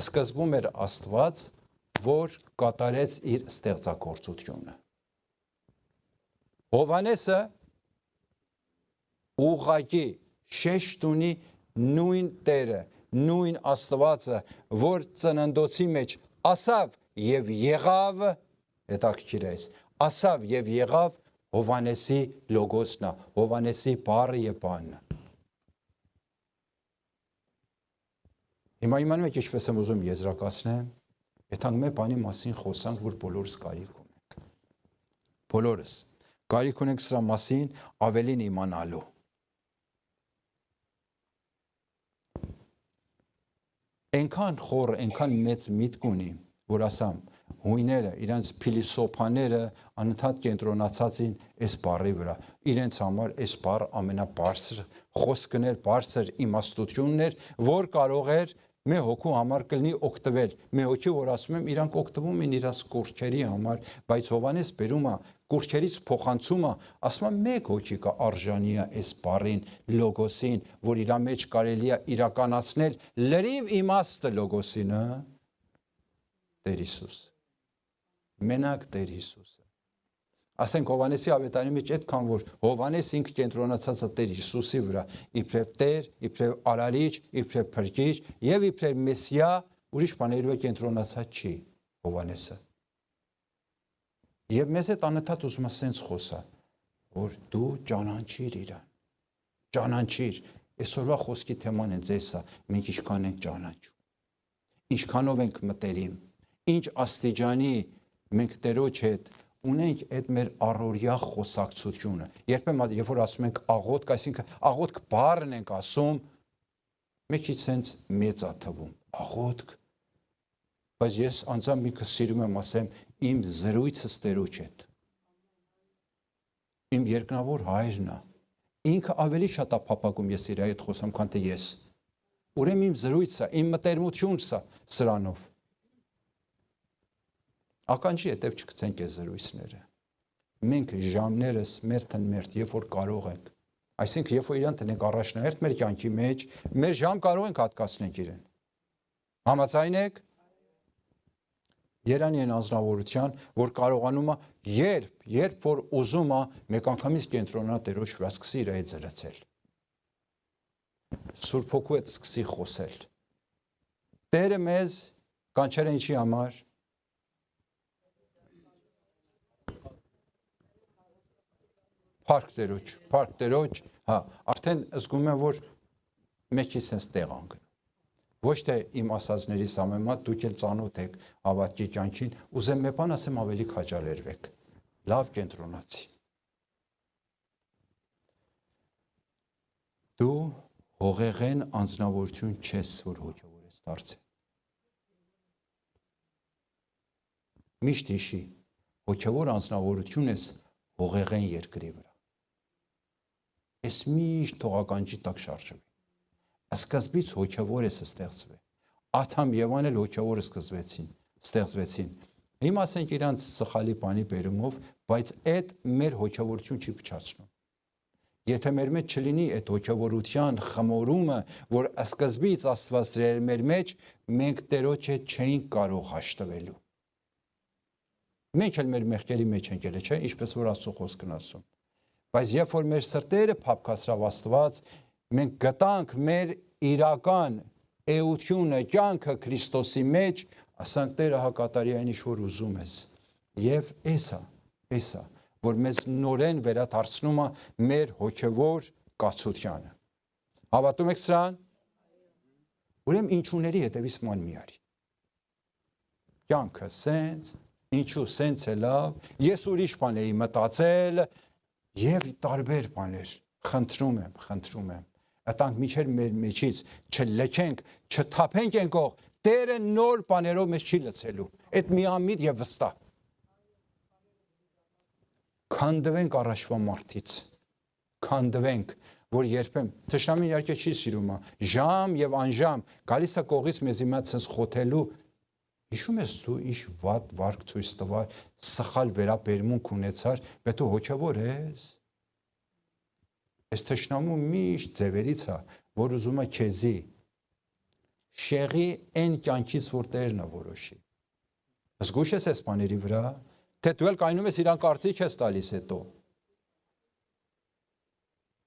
սկզբում էր Աստված, որ կատարեց իր ստեղծագործությունը։ Հովհաննեսը ուղղակի շեշտ ունի նույն Տերը, նույն Աստվածը, որ ծննդոցի մեջ ասավ եւ եղավ, հետաքրքիր է, ասավ եւ եղավ Հովհաննեսի լոգոսն է, Հովհաննեսի բառը եւ բանն է։ Հիմա իմանում եք ինչպես եմ ուզում եզրակացնեմ, այդքան մի բանի մասին խոսանք, որ բոլորս կարիք ունենք։ Բոլորս կարիք ունենք սրա մասին ավելին իմանալու։ Այնքան խոր, այնքան մեծ միտք ունի, որ ասամ հույները, իրենց փիլիսոփաները անընդհատ կենտրոնացած են այս բառի վրա։ Իրենց համար այս բառը ամենաբարձր խոսքն էր, բարձր իմաստությունն էր, որ կարող էր մի հոգու համար կլինի օգտվել։ Մի հոգի, որ ասում եմ, իրանք օգտվում են իրաց կուրքերի համար, բայց Հովհաննես բերում է կուրքերից փոխանցումը, ասում է մեկ հոգի կա արժանի է այս բառին, լոգոսին, որ իր մեջ կարելի է իրականացնել լրիվ իմաստը լոգոսին, Տեր Հիսուս։ Մենակ Տեր Հիսուսը։ Ասենք Հովհաննեսի ավետարանի մեջ այդքան որ Հովհաննես ինքը կենտրոնացած է Տեր Հիսուսի վրա, իբրև Տեր, իբրև Արարիչ, իբրև Փրկիչ եւ իբրև Մեսիա, ուրիշ բաներով է կենտրոնացած չի Հովհաննեսը։ Եվ մեզ հետ անընդհատ ուզում է սենց խոսա, որ դու ճանաչիր իրան։ Ճանաչիր։ Այսօրվա խոսքի թեման է ձեսա, մենք ինչքան ենք ճանաչում։ Ինչքանով ենք մտերիմ, ինչ աստիճանի մենք Տերոջ հետ ունենք այդ մեր առօրյա խոսակցությունը։ Երբեմն երբ որ ասում ենք աղոթք, այսինքն աղոթք բառն ենք ասում, մեկից sense մեծ է թվում։ Աղոթք, բայց ես անձամբ ինքս սիրում եմ ասեմ իմ զրույցս Տերոջ հետ։ իմ երկնավոր հայրն է։ Ինքը ավելի շատ է փափագում ես իր հետ խոսամ, քան թե ես։ Ուրեմն իմ զրույցը, իմ մտերմությունն է սրանով։ Ականջի հետև չգցենք այս զրույցները։ Մենք ժամներս մերթ, երբ որ կարող ենք, այսինքն երբ որ իրան տնենք առաջնահերթ մեր կյանքի մեջ, մեր ժամ կարող ենք հատկացնենք իրեն։ Համաձայն եք։ Երանի են անձնավորության, որ կարողանում է երբ որ ուզում է մեկ անգամից կենտրոնանա Տերոջ վրա, սկսի իր հետ զրուցել։ Սուրբ Հոգու հետ սկսի խոսել։ Տերը մեզ կանչել է ինչի համար։ Փառք Տերոջ, հա, արդեն զգում եմ, որ մեկի սենց տեղ անգնում։ Ոչ թե իմ ասածների համեմատ դուք էլ ծանոթ եք հավատքի կյանքին, ուզեմ մի բան ասեմ ավելի քաջալերվեք։ Լավ կենտրոնացի։ Դու հողեղեն անձնավորություն չես, որ հոգևոր ես դարձել։ Միշտ հիշի, հոգևոր անձնավորություն ես հողեղեն երկրի վրա։ Ես միշտ թողականջի տակ շարժվի։ Սկզբից հոգևոր ես ստեղծվել։ Ադամ Եվան էլ հոգևորը ստեղծվեցին։ Հիմա ասենք իրանց սխալի բանի բերումով, բայց այդ մեր հոգևորություն չի փչացնում։ Եթե մեր մեջ չլինի այդ հոգևորության խմորումը, որ սկզբից Աստված դրել մեր մեջ, մենք Տերոջ հետ չէինք կարող հաշտվելու։ Մենք էլ մեր մեղքերի մեջ ենք ելել, չէ՞, ինչպես որ Աստծո խոսքն ասում։ Բայց երբ որ մեր սրտերը փափկացրավ Աստված, մենք գտանք մեր իրական էությունը, կյանքը Քրիստոսի մեջ, ասանք Տերը հակատարի այն ինչ որ ուզում ես։ Եվ էսա, որ մեզ նորեն վերադարձնում է մեր հոգևոր կացությանը։ Հավատում եք սրան։ Ուրեմն ինչուների հետևից ման մի արի։ Կյանքը սենց, ինչու սենց է լավ, ես ուրիշ բան էի մտածել եւ տարբեր բաներ։ Խնդրում եմ։ Ատանք միջեր մեր մեջից չլքենք, չթափենք ենքող, Տերը նոր բաներով մեզ չի լցելու։ Այդ միամիտ եւ վստահ։ Քանդվենք առաջվա մարդից։ Քանդվենք, որ երբեմ թշնամին իհարկե չի սիրում, ժամ եւ անժամ գալիս է կողից մեզի մոտ sense խոթելու։ Հիշում ես դու ինչ վատ վարք ցույց տվար, սխալ վերաբերմունք ունեցար, բայց դու հոգևոր ես։ Այս թշնամու միշտ ձևերից է, որ ուզում է քեզի շեղի այն կյանքից, որ Տերն է որոշի։ Զգուշ ես այս բաների վրա, թե դու էլ կայնում ես իրան կարծիք ես տալիս հետո։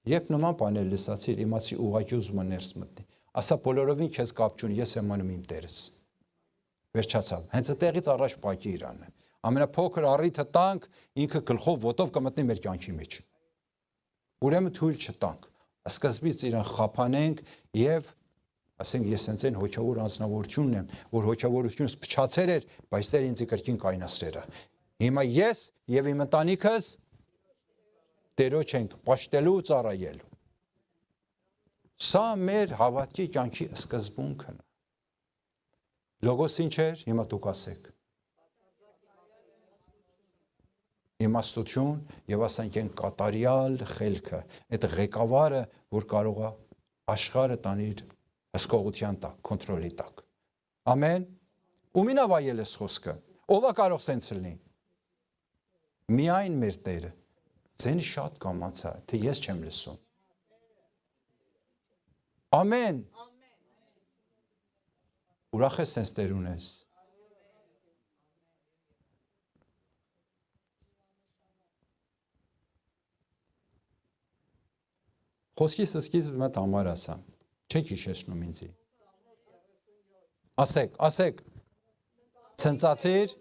Երբ նման բաներ լսացիր, իմացի ուղղակի ուզում է ներս մտնի։ Ասա բոլորովին քեզ կապ չունի, ես եմ անում իմ Տերս։ Վերջացավ։ Հենց այդտեղից առաջ պակի իրանը։ Ամենափոքր առիթը տանք, ինքը գլխով ոտով կմտնի մեր կյանքի մեջ։ Ուրեմն թույլ չտանք։ Սկզբից իրան խափանենք եւ ասենք ես հենց այն հոգևոր անձնավորությունն եմ, որ հոգևորությունս փչացել էր, բայց Տերը ինձ կրկին կայնացրել է։ Հիմա ես եւ իմ ընտանիքս Տերոջ ենք պաշտելու ու ծառայելու։ Սա մեր հավատքի կյանքի սկզբունքն է։ Լոգոսը ինչ էր, հիմա դուք ասեք։ Իմաստություն եւ ասենք այն կատարյալ խելքը, այդ ղեկավարը, որ կարող է աշխարհը տանիր հսկողության տակ, կոնտրոլի տակ։ Ամեն։ Ումին ավայել ես խոսքը։ Ով է կարող սենց լինի։ Միայն մեր Տերը։ Ձեն շատ կամացա, թե ես չեմ լսում։ Ամեն։ Ուրախ ես սենց Տեր ունես։ Խոսքիս սկիզբը մատ համար ասամ, չեք հիշեցնում ինձի։ Ասեք, ցնծացիր։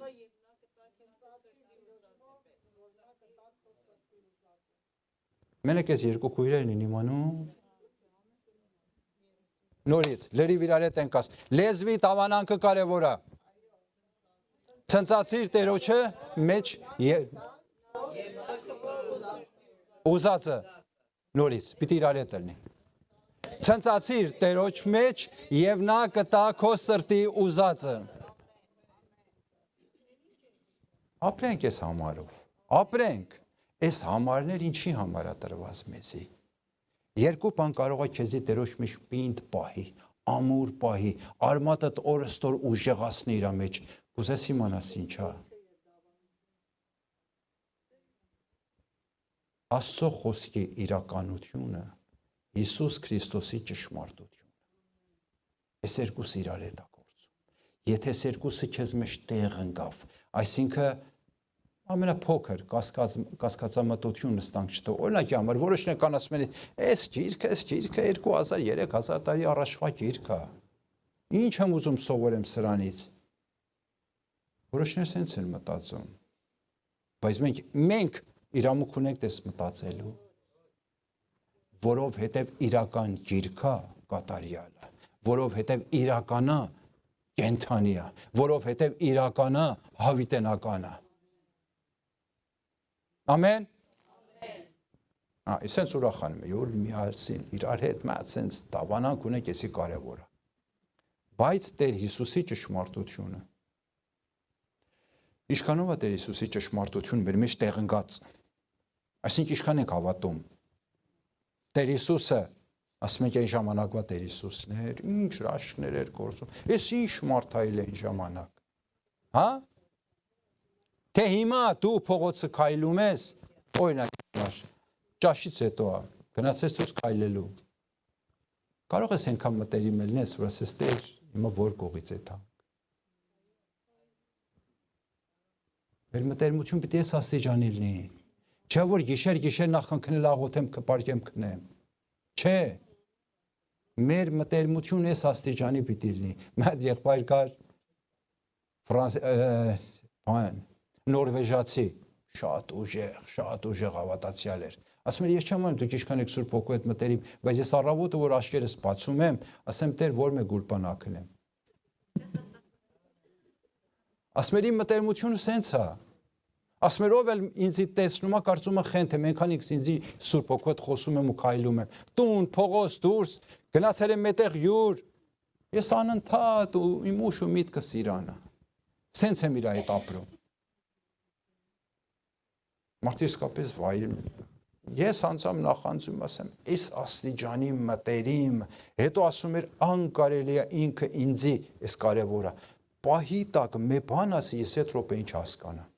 Մենակ ես երկու քույրերն են իմանում։ Նորից, լրիվ իրար հետ ենք աս։ Լեզվի տավանանքը կարևոր է։ Ցնծացիր Տերոջը մեջ ուզածը։ Նորից, պիտի իրար հետ լինի։ Ցնծացիր Տերոջ մեջ եւ նա կտա քո սրտի ուզածը։ Ապրենք այս համարով։ Ապրենք։ Այս համարներ ինչի համար է տրված մեզի։ Երկու բան կարող է քեզի Տերոջ մեջ պինդ պահի, ամուր պահի, արմատդ օրստոր ուժեղացնի իր մեջ։ Կուզես իմանաս ինչա։ Աստծո խոսքի իրականությունը, Հիսուս Քրիստոսի ճշմարտությունը։ Այս երկուսը իրար հետ է գործում։ Եթե այս երկուսը քեզ մեջ տեղ ընկավ, այսինքն ամենափոքր կասկածամտությունը ստանք չտո։ Օրինակի համար որոշն կան ասում են, այս գիրքը 2000-3000 տարի առաջվա գիրք է։ Ինչ եմ ուզում սովորեմ սրանից։ Որոշներ սենց են մտածում։ Բայց մենք իրավունք ունենք դες մտածելու, որովհետև իրական գիրքա կատարյալը, որովհետև իրականա կենթանիա, որովհետև իրականա հավիտենականա։ Ամեն։ Սենց ուրախանում է, որ միասին իրար հետ սենց դավանանք ունենք, էսի կարևոր է։ Բայց Տեր Հիսուսի ճշմարտությունը, ինչքանով է Տեր Հիսուսի ճշմարտությունը մեր մեջ տեղ ընկած, այսինքն ինչքան ենք հավատում։ Տեր Հիսուսը, ասում ենք այն ժամանակվա Տեր Հիսուսն էր, ինչ հրաշքներ էր գործում, ես ինչ մարդայել այն ժամանակ, հա? Թե հիմա դու փողոցը քայլում ես, օրինակ, ճաշից հետո գնացես դուրս քայլելու։ Կարող ես այնքան մտերիմ լինես, որ ասես Տեր, հիմա որ կողից է թանկ։ Մեր մտերմություն պիտի էս աստիճանի լինի։ Չէ որ գիշեր նախքան քնել աղոթեմ, կպարկեմ քնեմ։ Չէ։ Մեր մտերմությունը էս աստիճանի պիտի լինի։ Մեկ եղբայր կար նորվեժացի, շատ ուժեղ հավատացյալ էր։ Ասում էր, ես չեմ անում, դուք ինչքան եք Սուրբ Հոգու հետ մտերիմ, բայց ես առավոտը որ աչքերս բացում եմ, ասեմ Տեր, որ մեկ գուրբան ակնեմ։ Ասում էր, իմ մտերմությունը սենց է։ Ասում էր, ով էլ ինձի տեսնում է, կարծում է խենթ է, մենքանից ինձի Սուրբ Հոգու հետ խոսում եմ ու քայլում եմ։ Տուն, փողոց, դուրս, գնացել եմ մետեղ յուր։ Ես անընդհատ ու իմ ուշ ու միտքս Իրանը։ Սենց եմ իր հետ ապրում։ Մարդը իսկապես վայր։ Ես անցամ նախանձում ասեմ, այս աստիճանի մտերիմ, հետո ասում էր անկարելի է ինքը ինձի, այս կարևորը։ Պահի տակ մի բան ասի, ես այդ րոպե ինչ հասկանամ։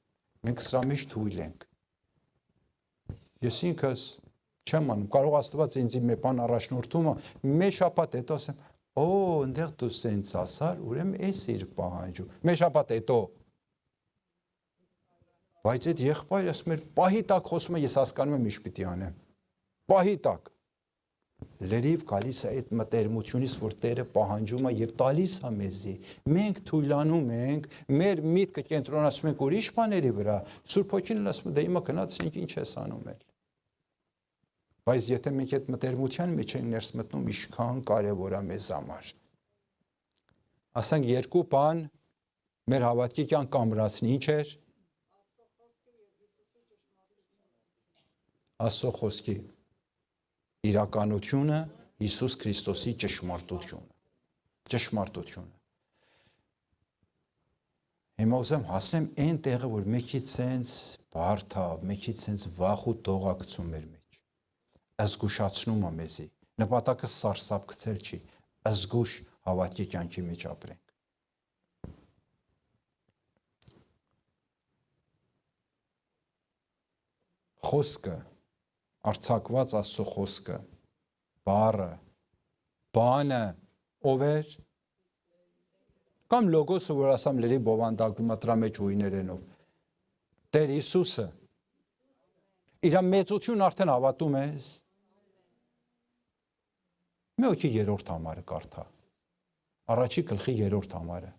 Մենք սրա մեջ թույլ ենք։ Ես ինքս չեմ անում, կարող Աստված ինձի մի բան առաջնորդում է, մի շաբաթ հետո ասեմ, ընդեղ դու սենց ասար, ուրեմն էս իր պահանջում։ Մի շաբաթ հետո։ Բայց այդ եղբայրը ասում էր, պահի տակ խոսում է, ես հասկանում եմ ինչ պիտի անեմ։ Պահի տակ։ Լրիվ գալիս է այդ մտերմությունից, որ Տերը պահանջում է եւ տալիս է մեզի։ Մենք թույլանում ենք, մեր միտքը կենտրոնացնում ենք ուրիշ բաների վրա։ Սուրբ Հոգին ասում է, դե հիմա գնացինք ինչ ես անում էլ։ Բայց եթե մենք այդ մտերմության մեջ ենք ներս մտնում, ինչքան կարևոր է մեզ համար։ Ասենք երկու բան մեր հավատքի կյանք կամրացնի, ինչ էր։ Աստծո խոսքի իրականությունը, Հիսուս Քրիստոսի ճշմարտությունը։ Հիմա ուզեմ հասնեմ այն տեղը, որ մեկից սենց բարդ է, մեկից սենց վախ ու դողակցում մեր մեջ։ Զգուշացնում է մեզի։ Նպատակը սարսափ գցել չի, զգուշ հավատքի կյանքի մեջ ապրենք։ Խոսքը արձակված Աստծո խոսքը, բառը, բանը, ով էր, կամ լոգոսը, որ ասամ լերի բովանդակում ատրա մեջ ուիներենով, Տեր Հիսուսը, իր մեծություն արդեն հավատում ես, մի օքի երորդ համարը կարդա, առաջի գլխի երորդ համարը,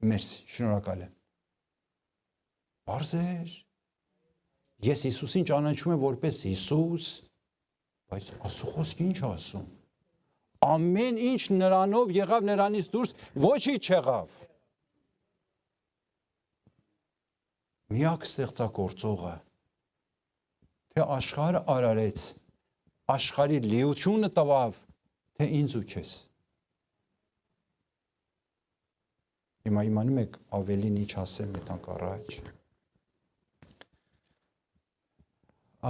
Մերսի, շնորհակալ եմ։ Պարզ էր։ Ես Հիսուսին ճանաչում եմ որպես Հիսուս, բայց Աստծո խոսքը ինչ ասում։ Ամեն ինչ նրանով եղավ, նրանից դուրս ոչինչ չեղավ։ Միակ ստեղծագործողը, թե աշխարհը արարեց, աշխարհի լիությունը տվավ, թե ինձ ու քեզ։ Հիմա իմանում եք ավելին ինչ ասեմ մտանք առաջ։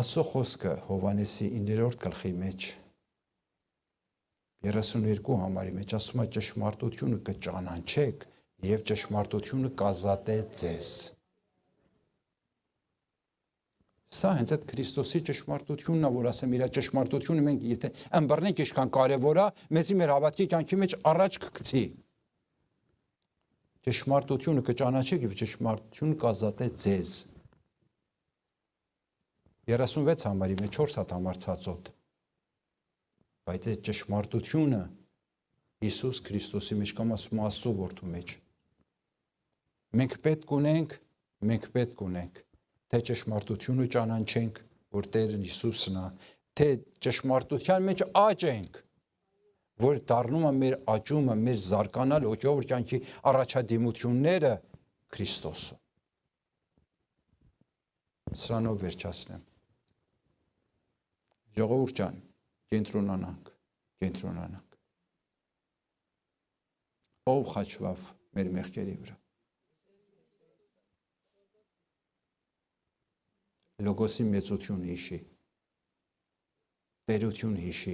Աստծո խոսքը Հովհաննեսի 9-րդ գլխի մեջ 32 համարի մեջ ասում է ճշմարտությունը կճանաչեք եւ ճշմարտությունը կազատե ձեզ։ Սա հենց այդ Քրիստոսի ճշմարտությունն է, որ ասեմ իր ճշմարտությունը մենք եթե ըմբռնենք ինչքան կարևոր է, մեզի մեր հավատքի կյանքի մեջ առաջ կգցի։ Ճշմարտությունը կճանաչեք եւ ճշմարտությունը կազատե ձեզ։ 36 համարի մեջ 4 հատ համարցածոտ։ Բայց այդ ճշմարտությունը Հիսուս Քրիստոսի մեջ կամ ասում Աստծո որդու մեջ։ Մենք պետք ունենք թե ճշմարտությունը ճանաչենք, որ Տեր Հիսուսն է, թե ճշմարտության մեջ աճենք, որ դառնում է մեր աճումը, մեր զարգանալ հոգևոր կյանքի առաջադիմությունները Քրիստոսը։ Սրանով վերջացնեմ։ Ժողովուրդ ջան, կենտրոնանանք։ Ով խաչվավ մեր մեղքերի վրա։ Լոգոսի մեծություն հիշի, տերություն հիշի,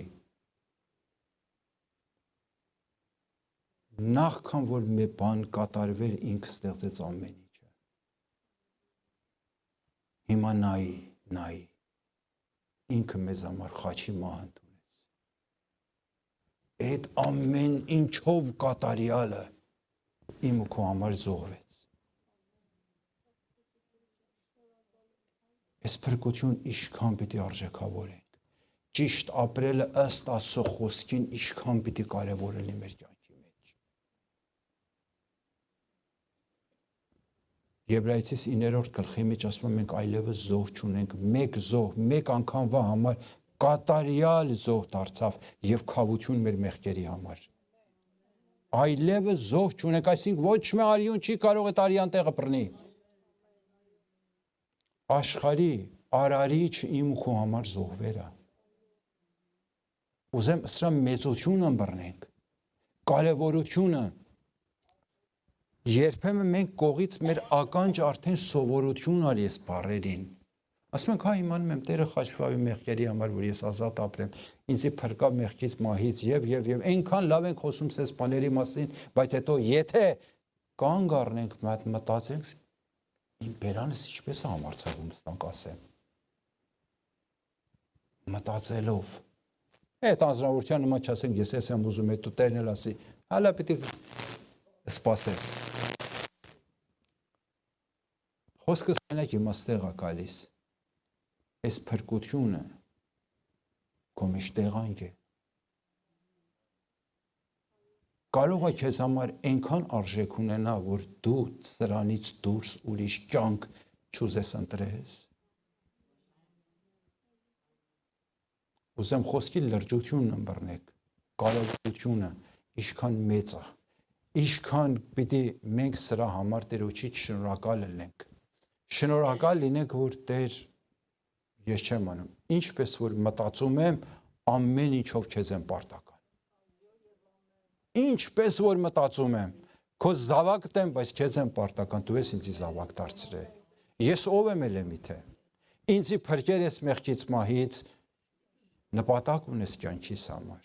նախքան որ մի բան կատարվեր ինքը ստեղծեց ամեն ինչը, հիմա նայի, ինքը մեզ համար խաչի մահ ընդունեց, այդ ամեն ինչով կատարյալը իմ ու քո համար զոհվեց, Այս փրկություն իշքան պիտի արժեքավորենք, ճիշտ ապրելը ըստ Աստծո խոսքին իշքան պիտի կարևոր լինի մեր կյանքի մեջ։ Եբրայեցիս 9-րդ գլխի մեջ ասում է մենք այլևս զոհ չունենք, մեկ անգամվա համար կատարյալ զոհ դարձավ եւ քավություն մեր մեղքերի համար։ Այլևս զոհ չունենք, այսինքն ոչ մի արյուն չի կարող այդ արյան տեղը բռնի։ Աշխարհի արարիչ իմ ու քո համար զոհվելա։ Ուզեմ սրա մեծությունը բռնենք, կարևորությունը։ Երբեմն մենք կողից մեր ականջ արդեն սովորություն արի այս բառերին։ Ասում ենք, հա իմանում եմ Տերը խաչվավի մեղքերի համար, որ ես ազատ ապրեմ, ինձի փրկա մեղքից մահից եւ այնքան լավ ենք խոսում ces բաների մասին, բայց հետո եթե կանգ առնենք, մտածենք Իմ բերանս ինչպես է համարցակում ստանք ասեմ։ Մտածելով։ Այդ անձնավորության նման չասենք, ես եմ ուզում հետո Տերն էլ ասի, հալա պիտի սպասես։ Խոսքս մենակ իմաստեղ է գալիս։ Այս փրկությունը քո մեջ տեղանք է։ Կարող է քեզ համար այնքան արժեք ունենա, որ դու սրանից դուրս ուրիշ կյանք չուզես ընտրես։ Ուզեմ խոսքի լրջությունն ըմբռնեք, կարողությունը ինչքան մեծ է, ինչքան պիտի մենք սրա համար Տերոջից շնորհակալ լինենք։ Շնորհակալ լինենք, որ Տեր, ես չեմ անում, ինչպես որ մտածում եմ, ամեն ինչով քեզ եմ պարտական։ Ինչպես որ մտածում եմ, քո զավակդ եմ, բայց քեզ եմ պարտական, դու ես ինձի զավակ դարձրել։ Ես ով եմ միթե։ Ինձի փրկել ես մեղքից մահից, նպատակ ունես կյանքիս համար։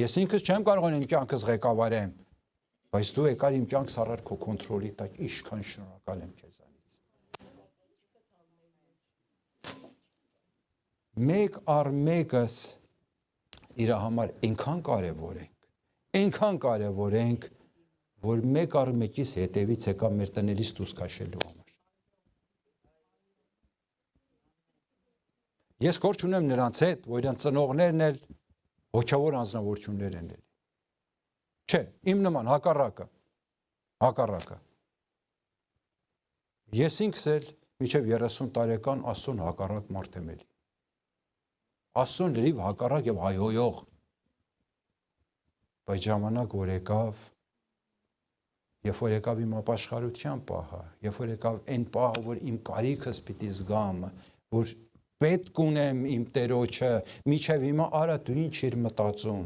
Ես ինքս չեմ կարող իմ կյանքս ղեկավարեմ, բայց դու եկար իմ կյանքս առար քո կոնտրոլի տակ, ինչքան շնորհակալ եմ քեզանից։ Մեկ առ մեկս իր համար այնքան կարևոր ենք, որ մեկ առ մեկից հետևից եկա մեր տներից դուրս քաշելու համար։ Ես գործ ունեմ նրանց հետ, որ իրենց ծնողներն էլ հոգևոր անձնավորություններ են ելի։ Չէ, իմ նման հակառակը։ Ես ինքս էլ մինչև 30 տարեկան Աստծուն հակառակ մարդ եմ ելի։ Աստծուն լրիվ հակառակ եւ հայհոյող։ Բայց ժամանակ որ եկավ իմ ապաշխարության պահը, երբ որ եկավ այն պահը, որ իմ կարիքս պիտի զգամ, որ պետք ունեմ իմ Տերոջը, միջև հիմա արա դու ինչ իր մտածում։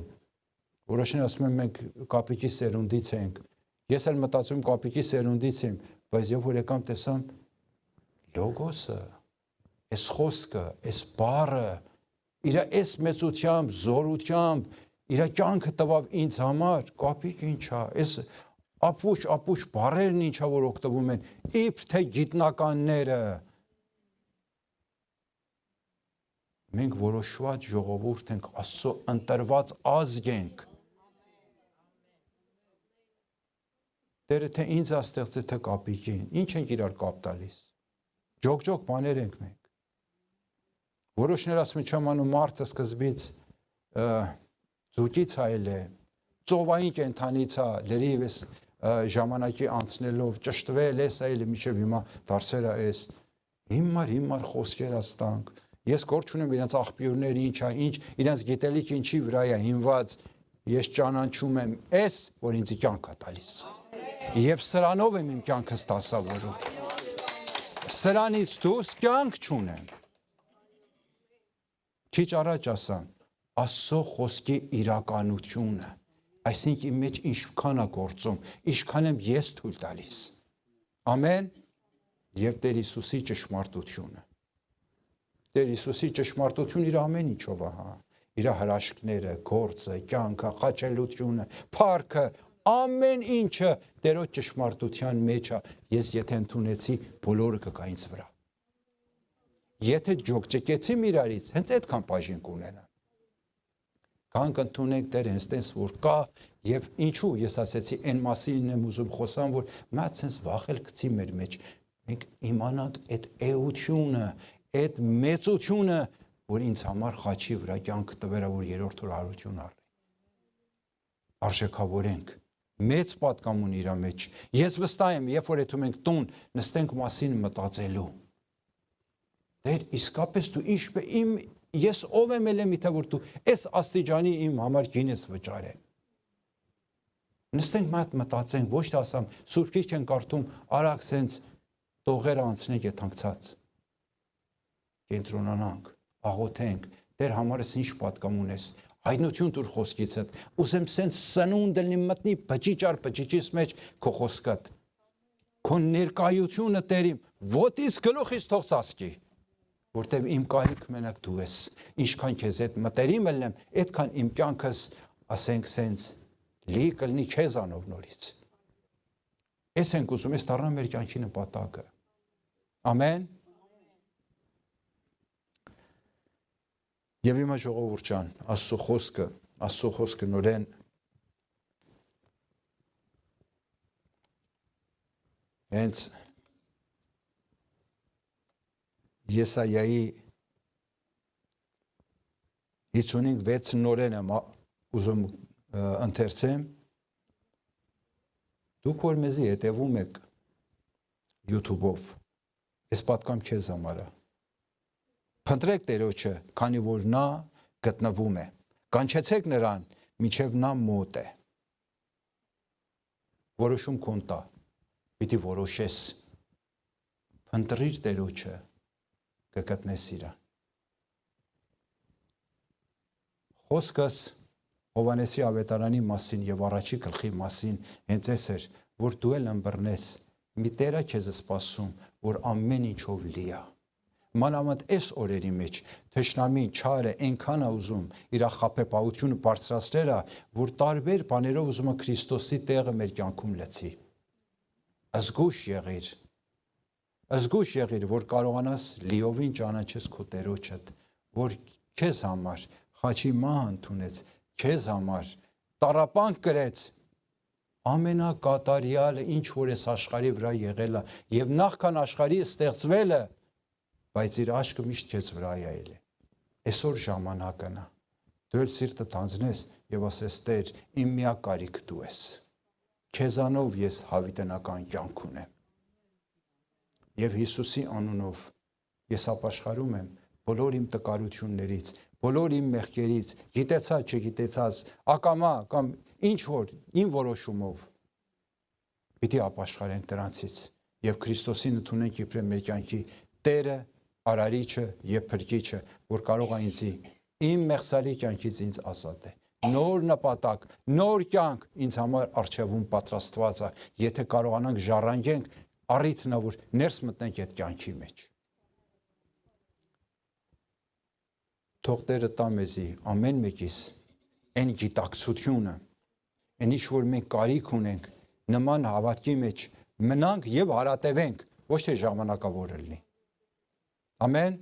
Որոշին ասում են մենք կապիկի սերունդից ենք, Ես էլ մտածում կապիկի սերունդից եմ, բայց երբ որ եկամ տեսամ լոգոսը, այս խոսքը, այս բառը, իր այս մեծությամբ, զորությամբ, իր կյանքը տվավ ինձ համար, կապիկ ինչա, այս ապուշ բառերն ինչա որ օգտվում են, իբր թե գիտնականները։ Մենք որոշված ժողովուրդ ենք, Աստծո ընտրված ազգ ենք։ Տերը թե ինձ աստեղծել, թե կապիկին, ինչ ենք իրար կապ տալիս։ Ջոկ բաներ ենք մենք։ Որոշներ ասում են չեմ անում մարդը սկզբից ձուկից այլ է, ծովային կենդանից է, լրիվ էս ժամանակի անցնելով ճշտվել էս այլ է, մինչև հիմա դարձել է էս։ Հիմար խոսքեր աստանք։ Ես գործ չունեմ իրենց աղբյուրները ինչա, ինչ, իրենց գիտելիք ինչի վրա է հիմնված, ես ճանաչում եմ էս, որ ինձ կյանք է տալիս։ Եվ սրանով եմ իմ կյանքս դասավորում։ Սրանից դուրս կյանք չունեմ։ Քիչ առաջ ասամ, Աստծո խոսքի իրականությունը, այսինքն իմ մեջ ինչքան է գործում, ինչքան եմ ես թույլ տալիս։ Ամեն եւ Տեր Հիսուսի ճշմարտությունը։ Տեր Հիսուսի ճշմարտությունը իր ամեն ինչով է, հա։ Իր հրաշքները, գործը, կյանքը, խաչելությունը, փառքը, ամեն ինչը Տերոջ ճշմարտության մեջ է։ Ես եթե ընդունեցի, բոլորը կգա ինձ վրա։ Եթե ջոկջկեցիմ իրարից, հենց այդքան բաժին կունենա։ Կանք ընդունենք Տեր հենց տես որ կա եւ ինչու ես ասեցի այն մասին եմ ուզում խոսամ որ մած sense վախել գցի մեր մեջ մենք իմանանք այդ էությունը այդ մեծությունը որ ինձ համար խաչի վրա կյանք տվերա որ երրորդ օր հարություն առնի արժեքավորենք մեծ պատկամ ունի իր մեջ ես վստահ եմ երբ որ եթում ենք տուն նստենք մասին մտածելու Տեր իսկապես դու ինչպես իմ ես ով եմ ելեմ իթե որ դու այս աստիճանի իմ համար գին ես վճարել նստենք մտածենք ոչ թե ասամ սուրբ գիրք են կարդում արագ սենց տողերը անցնենք եթանկցած կենտրոնանանք աղոթենք Տեր համարս ինչ պատկամ ունես հայտնություն դուր խոսքիցդ ուզեմ սենց սնունդ լինի մտնի բջիջից մեջ քո խոսքդ քո ներկայությունը Տերիմ ոտից գլուխից թող ծածկի որտեվ իմ կարիք մենակ դու ես ինչքան քեզ հետ մտերիմ ելնեմ այդքան իմ կյանքս ասենք սենց լի կլինի քեզանով նորից ես ենք ուզում ես դառնա մեր կյանքի նպատակը ամեն եւ հիմա ժողովուրդ ջան Աստծո խոսքը նորեն հենց Եսայայի 56 նորեն եմ ուզում ընթերցեմ դուք որ մեզի հետևում եք YouTube-ով ես պատկամ քեզ համար փնտրեք Տերոջը քանի որ նա գտնվում է կանչեցեք նրան մինչև նա մոտ է որոշում քո տա պիտի որոշես փնտրիր Տերոջը կգտնես իրան խոսքս Հովանեսի ավետարանի մասին եւ առաջի գլխի մասին հենց էս էր որ դու էլ ըմբռնես մի Տերը քեզ է սպասում որ ամեն ինչով լի է մանավանդ այս օրերի մեջ թշնամին չարը այնքան է ուզում իր խաբեբայությունը բարձրացնել է որ տարբեր բաներով ուզում է Քրիստոսի տեղը մեր կյանքում լցի Զգույշ եղիր, որ կարողանաս լիովին ճանաչես քո Տերոջդ, որ քեզ համար խաչի մահ ընդունեց, քեզ համար տառապանք կրեց, ամենակատարյալը ինչ որ էս աշխարհի վրա եղել է, եւ նախքան աշխարհի ստեղծվելը, բայց իր աշկը միշտ քեզ վրա է ել։ Այսօր ժամանակն է։ Դու էլ սիրտը տանձնես եւ ասես Տեր, իմ միակ կարիք դու ես։ Քեզանով ես հավիտենական կյանք ունեմ։ Եվ Հիսուսի անունով ես ապաշխարում եմ բոլոր իմ տկարություններից, բոլոր իմ մեղքերից, գիտեցած, չգիտեցած, ակամա կամ ինչ որ իմ որոշումով պիտի ապաշխարենք դրանցից եւ Քրիստոսին ընդունենք իբրև մեր կյանքի Տերը, Արարիչը եւ Փրկիչը, որ կարող է ինձ իմ մեղսարի կյանքից ինձ ազատել։ նոր նպատակ, նոր կյանք ինձ համար առջևում պատրաստված է, եթե կարողանանք ժառանգենք առիթն ա, որ ներս մտնենք այդ կյանքի մեջ։ Թող Տերը տա մեզի ամեն մեկիս այն գիտակցությունը, այն ինչ որ մենք կարիք ունենք, նման հավատքի մեջ մնանք եւ հարատևենք, ոչ թե ժամանակավորը լինի։ Ամեն։